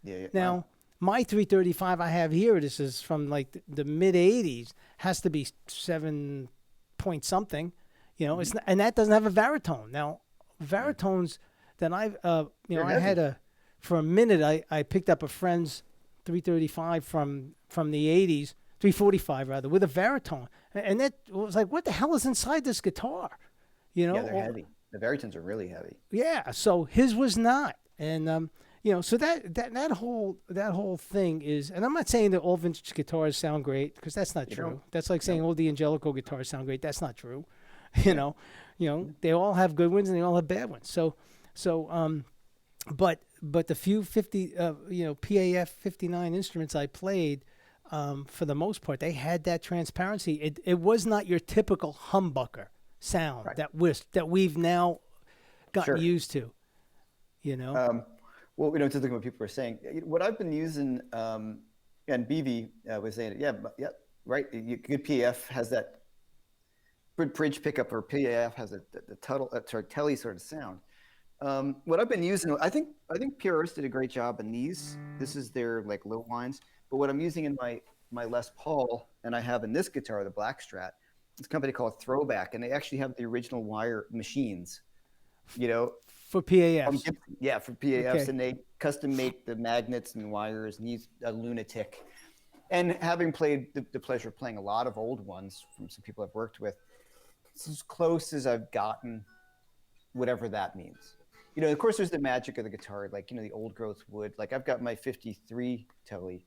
Yeah. Now, my 335 I have here, this is from like the mid 80s, has to be 7 point something. It's not, and that doesn't have a baritone. Now, baritones that I had for a minute, I picked up a friend's 335 from the 80s, 345 rather, with a baritone. And that was like, what the hell is inside this guitar? Yeah, they're heavy. The baritones are really heavy. Yeah, so his was not. And so that whole thing is, and I'm not saying that all vintage guitars sound great, because that's not true. That's like saying all the Angelico guitars sound great. That's not true. They all have good ones and they all have bad ones. But the few PAF 59 instruments I played, for the most part, they had that transparency. It was not your typical humbucker sound that we've now gotten used to. Well, just looking at what people are saying, what I've been using, and BV was saying, right. Good PAF has that good bridge pickup, or PAF has the telly sort of sound. What I've been using, I think PRS did a great job in these. This is their like low lines, but what I'm using in my Les Paul, and I have in this guitar, the Black Strat, it's a company called Throwback, and they actually have the original wire machines, for PAFs. For PAFs, and they custom make the magnets and wires, and he's a lunatic. And having played the pleasure of playing a lot of old ones from some people I've worked with, it's as close as I've gotten, whatever that means. Of course, there's the magic of the guitar, like, the old growth wood. Like, I've got my 53 telly.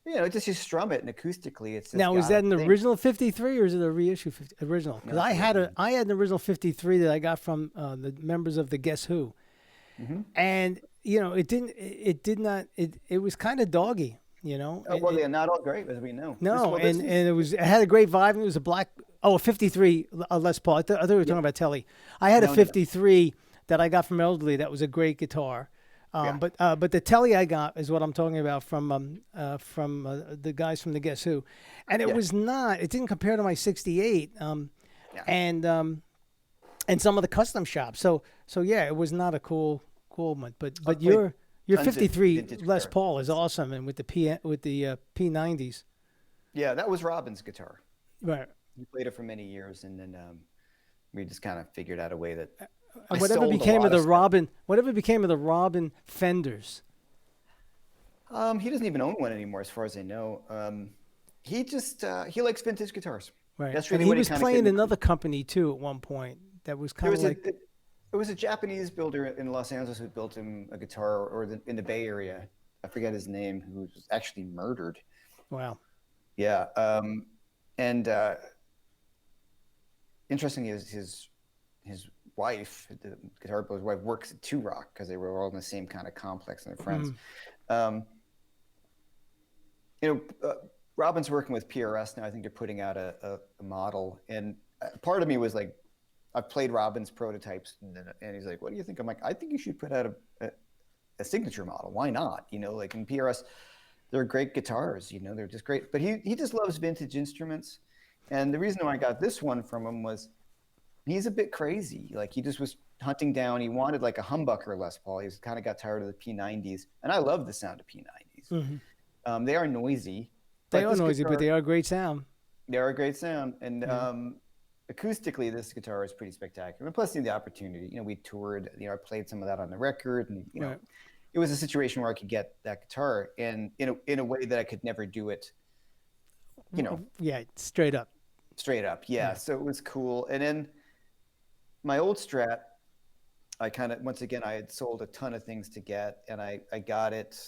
Just you strum it, and acoustically, it's just now, is that an original 53 or is it a reissue original? Because I had an original 53 that I got from the members of the Guess Who, and it was kind of doggy. They're not all great, as we know. No, and it had a great vibe. And it was a 53 Les Paul. I thought we were talking about telly. I had a 53 that I got from Elderly. That was a great guitar. Yeah, But the telly I got is what I'm talking about from the guys from the Guess Who, and yeah, it didn't compare to my '68, yeah. and some of the custom shops. So yeah, it was not a cool one. I've But played your tons of 53 vintage Les guitars. Paul is awesome, and with the P90s, Yeah, that was Robin's guitar. right? He played it for many years, and then we just kind of figured out a way that I And sold a lot of stuff. Whatever became of the Robin Fenders, He doesn't even own one anymore, as far as I know. He just he likes vintage guitars. right? That's And really he what he was kind of playing couldn't. another company too at one point that was There kind of was a like, it was a Japanese builder in Los Angeles who built him a guitar, or in the Bay Area. I forget his name. Who was actually murdered. wow. Yeah. And interesting is his wife, the guitar builder's wife, works at Two Rock because they were all in the same kind of complex and they're friends. Um, you know, Robin's working with PRS now. I think they're putting out a model, and part of me was like, I've played Robin's prototypes, and he's like, "What do you think?" I'm like, "I think you should put out a signature model. Why not? You know, like in PRS, they're great guitars. You know, they're just great." But he just loves vintage instruments, and the reason why I got this one from him was he's a bit crazy. Like he just was hunting down. He wanted like a humbucker Les Paul. He kind of got tired of the P90s, and I love the sound of P90s. Hmm. They are noisy, They but are this noisy, but guitar, they are great sound. they are a great sound. And Yeah. acoustically, this guitar is pretty spectacular. And plus, the opportunity, we toured, I played some of that on the record, and Right. it was a situation where I could get that guitar, and in a way that I could never do it, you know, Yeah, straight up. straight up. Yeah, Yeah. so it was cool. And then my old Strat, I kind of, once again, I had sold a ton of things to get, and I got it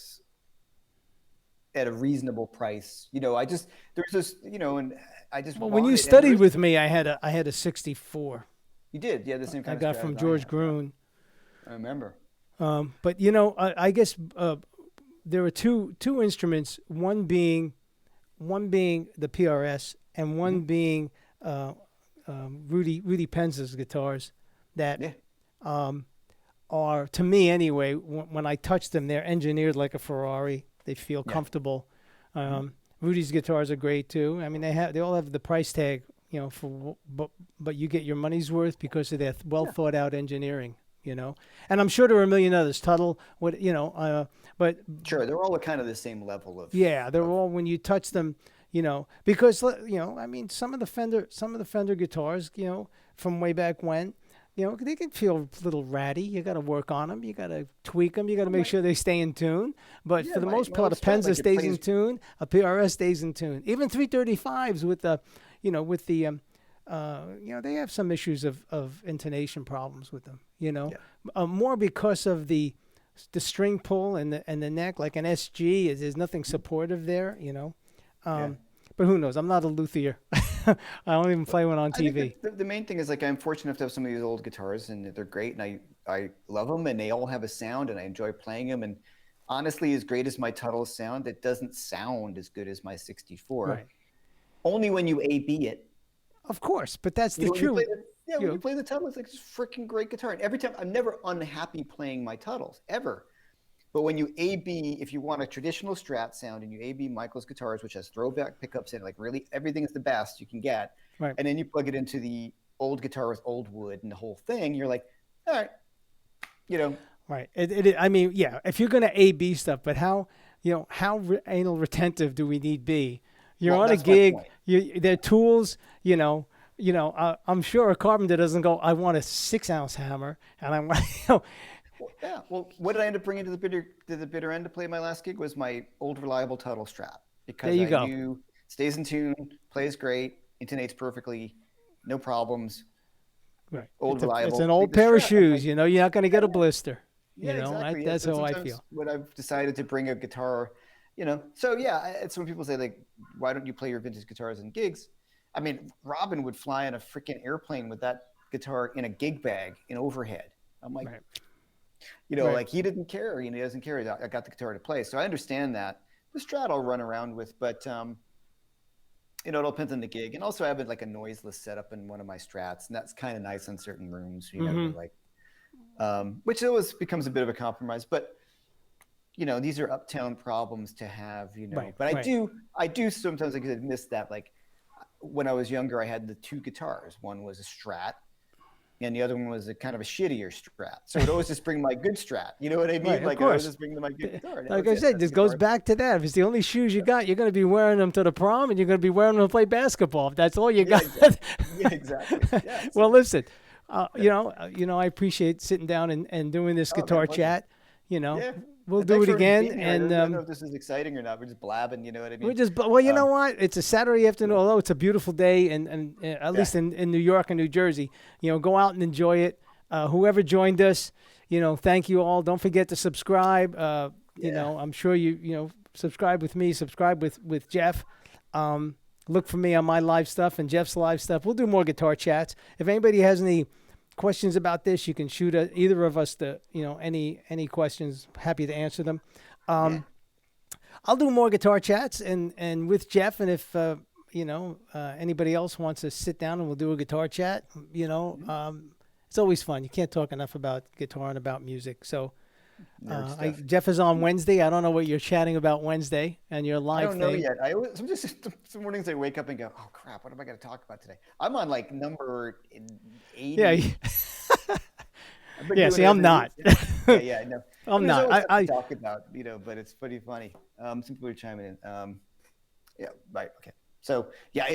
at a reasonable price. There's this, and I just Well, when you wanted it. And studied with me, I had a '64. you did, yeah, the same I kind of got Strat from as I George have. Yeah, Gruen. I remember. But I guess there are two instruments. One being the PRS, and one Hmm. being Rudy Penz's guitars that Yeah, are, to me anyway, when I touch them, they're engineered like a Ferrari. They feel yeah. comfortable. Hmm. Rudy's guitars are great too. I mean, they all have the price tag, but you get your money's worth because of their well Yeah, thought out engineering. And I'm sure there are a million others. Tuttle, but sure. They're all kind of the same level yeah, they're of all, when you touch them, because I mean, some of the Fender guitars, from way back when, they can feel a little ratty. You got to work on them. You got to tweak them. You got to well, make sure they stay in tune. But yeah, for the my most my part, old a Strat, Penza like, it stays in plays. tune. A PRS stays in tune. Even 335s with the, with the, they have some issues of intonation problems with them. Yeah, More because of the string pull and the neck, like an SG, there's nothing supportive there. yeah. Um, but who knows? I'm not a luthier. I don't even play one on I think TV. that the main thing is, like, I'm fortunate enough to have some of these old guitars, and they're great, and I love them, and they all have a sound, and I enjoy playing them. And honestly, as great as my Tuttle sound, it doesn't sound as good as my 64. Right. Only when you A/B it. Of course, but that's the When you play truth. the yeah, when you You play the Tuttle, it's like this freaking great guitar. And every time, I'm never unhappy playing my Tuttles ever. But when you A/B, if you want a traditional Strat sound and you A/B Michael's guitars, which has throwback pickups in, like really everything is the best you can get, right, and then you plug it into the old guitar with old wood and the whole thing, you're like, all right, you know, right. I mean, yeah. If you're gonna A/B stuff, but how anal retentive do we need be? You're well, on a that's my gig. point. They're tools. I'm sure a carpenter doesn't go, I want a 6-ounce hammer, and I want, Well, yeah. Well, what did I end up bringing to the bitter end to play my last gig was my old reliable Tuttle Strat, there because you I go. knew stays in tune, plays great, intonates perfectly, no problems, Right. old It's reliable. an The old pair of Strat, I'm like, shoes. You're not gonna yeah, get a blister. yeah, exactly. Yeah. That's So how I sometimes feel. when I've decided to bring a guitar, so yeah, it's when people say, like, why don't you play your vintage guitars in gigs? I mean, Robin would fly on a freaking airplane with that guitar in a gig bag in overhead. I'm like, Right. Right. like, he didn't care. He doesn't care. I got the guitar to play, so I understand that. The Strat I'll run around with, but it all depends on the gig. And also, I have like a noiseless setup in one of my Strats, and that's kind of nice in certain rooms. Mm-hmm. Like, which always becomes a bit of a compromise. But these are uptown problems to have, Right, but right. I do sometimes like miss that. Like when I was younger, I had the two guitars. One was a Strat, and the other one was a kind of a shittier Strat. So I'd always just bring my good Strat. You know what I Right, mean? of Like I'd always course. just bring my good guitar. And that Like was I it. said, That's the this goes guitar. back to that. If it's the only shoes you got, you're going to be wearing them to the prom, and you're going to be wearing them to play basketball. If that's all you Yeah, got. exactly. Yeah, exactly. Yeah. Well, listen, Yeah. I appreciate sitting down and doing this Oh man, guitar pleasure. chat. You know, Yeah. we'll And do thanks it for again, being here. and I don't know if this is exciting or not. We're just blabbing. You know what I we're mean? just. Well, you know Um, what? It's a Saturday afternoon. Although it's a beautiful day, and at yeah. least in New York and New Jersey, go out and enjoy it. Whoever joined us, thank you all. Don't forget to subscribe. Yeah. I'm sure you subscribe with me, subscribe with Jeff. Look for me on my live stuff and Jeff's live stuff. We'll do more guitar chats. If anybody has any questions about this, you can shoot at either of us any questions. Happy to answer them. Yeah. I'll do more guitar chats and with Jeff, and if anybody else wants to sit down and we'll do a guitar chat, it's always fun. You can't talk enough about guitar and about music. So Nerd stuff. Jeff is on Wednesday. I don't know what you're chatting about Wednesday and your I live don't know thing. yet. Some mornings I wake up and go, oh crap, what am I going to talk about today? I'm on like number 80. Yeah, I've been yeah. doing See, it I'm every not. week. Yeah, I know. I'm There's not. always stuff I to talk about, but it's pretty funny. Some people are chiming in. Yeah, right. Okay. So yeah,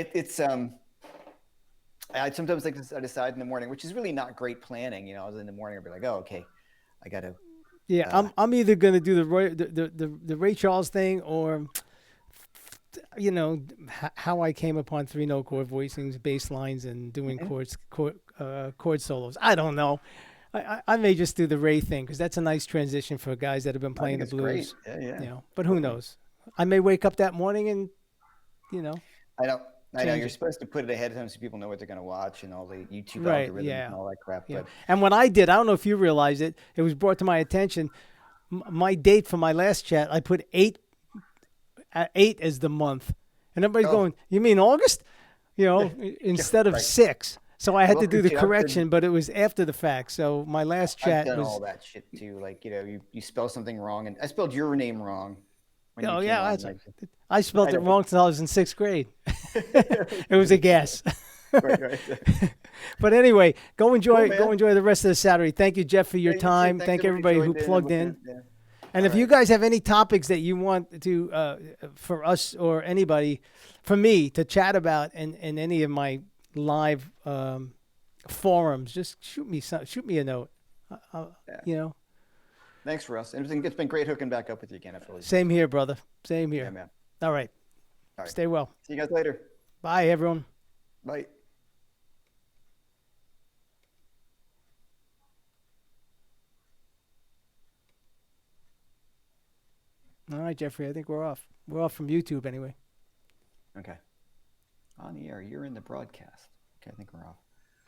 I sometimes like to decide in the morning, which is really not great planning. I was in the morning, I'd be like, oh, okay, I got to. Yeah, I'm either gonna do the Ray Charles thing, or how I came upon 3-note chord voicings, bass lines, and doing chord solos. I don't know. I may just do the Ray thing because that's a nice transition for guys that have been I playing think the it's blues. great. Yeah. But who knows? I may wake up that morning and I know. I know change you're it. supposed to put it ahead of time so people know what they're going to watch and all the YouTube Right? algorithms Yeah. and all that crap. Yeah. But And what I did, I don't know if you realized it. It was brought to my attention. My date for my last chat, I put 8 as the month, and everybody's Oh. going, "You mean August?" Instead of right. 6. So I had Well, to do the see, I've been- correction, but it was after the fact. So my last I've chat done was. all that shit too. Like, you spell something wrong, and I spelled your name wrong. When you Oh came yeah, on, that's. like, I spelled I it know. wrong since I was in 6th grade. It was a guess. right. But anyway, go enjoy man. the rest of the Saturday. Thank you, Jeff, for your Yeah, you too. time. Thanks Thank everybody everybody who joined plugged in. Yeah. And All if you right. guys have any topics that you want to for us or anybody, for me to chat about in any of my live forums, just shoot me a note. Yeah. Thanks, Russ. And it's been great hooking back up with you again. I feel like. Same here, brother. Same here. Yeah, man. All right. All right. Stay well. See you guys later. Bye, everyone. Bye. All right, Jeffrey. I think we're off. We're off from YouTube anyway. Okay. On the air. You're in the broadcast. Okay, I think we're off.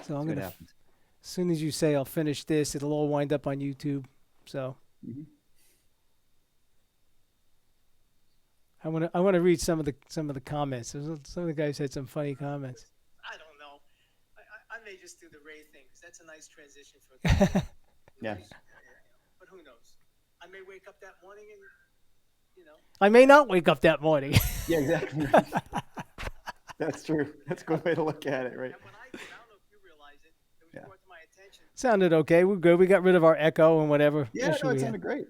So I'm See what gonna. happens. As soon as you say I'll finish this, it'll all wind up on YouTube. So Mhm. I want to read some of the comments. Some of the guys had some funny comments. I don't know. I may just do the Ray thing because that's a nice transition for. Yeah. But who knows? I may wake up that morning and I may not wake up that morning. Yeah, exactly. That's true. That's a good way to look at it, right? And when I did, I don't know if you realize it. It was Yeah. brought to my attention. Sounded okay. We're good. We got rid of our echo and whatever. Yeah, issue no, it we had. sounded great.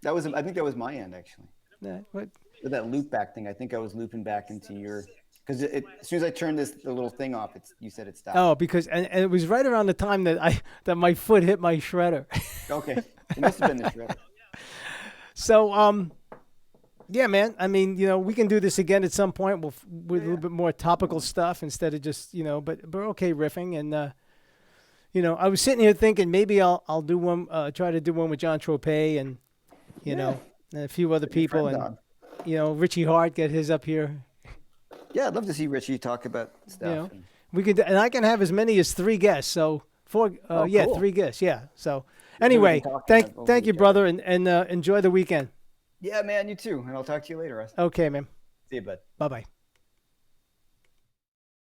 I think that was my end, actually. Yeah, what? With that loop back thing, I think I was looping back into your, because as soon as I turned the little thing off, you said it stopped. Oh, because and it was right around the time that my foot hit my shredder. Okay, it must have been the shredder. So yeah, man. I mean, we can do this again at some point with a little bit more topical stuff instead of just but we're okay riffing and I was sitting here thinking maybe I'll do one, try to do one with John Tropez and and a few other Get your people friend and on. Richie Hart get his up here. Yeah, I'd love to see Richie talk about stuff. We could, and I can have as many as 3 guests. So 4, cool. 3 guests. Yeah. So we anyway, can talk thank over you, each brother, and enjoy the weekend. Yeah, man, you too. And I'll talk to you later, Russ. Okay, man. See you, bud. Bye bye.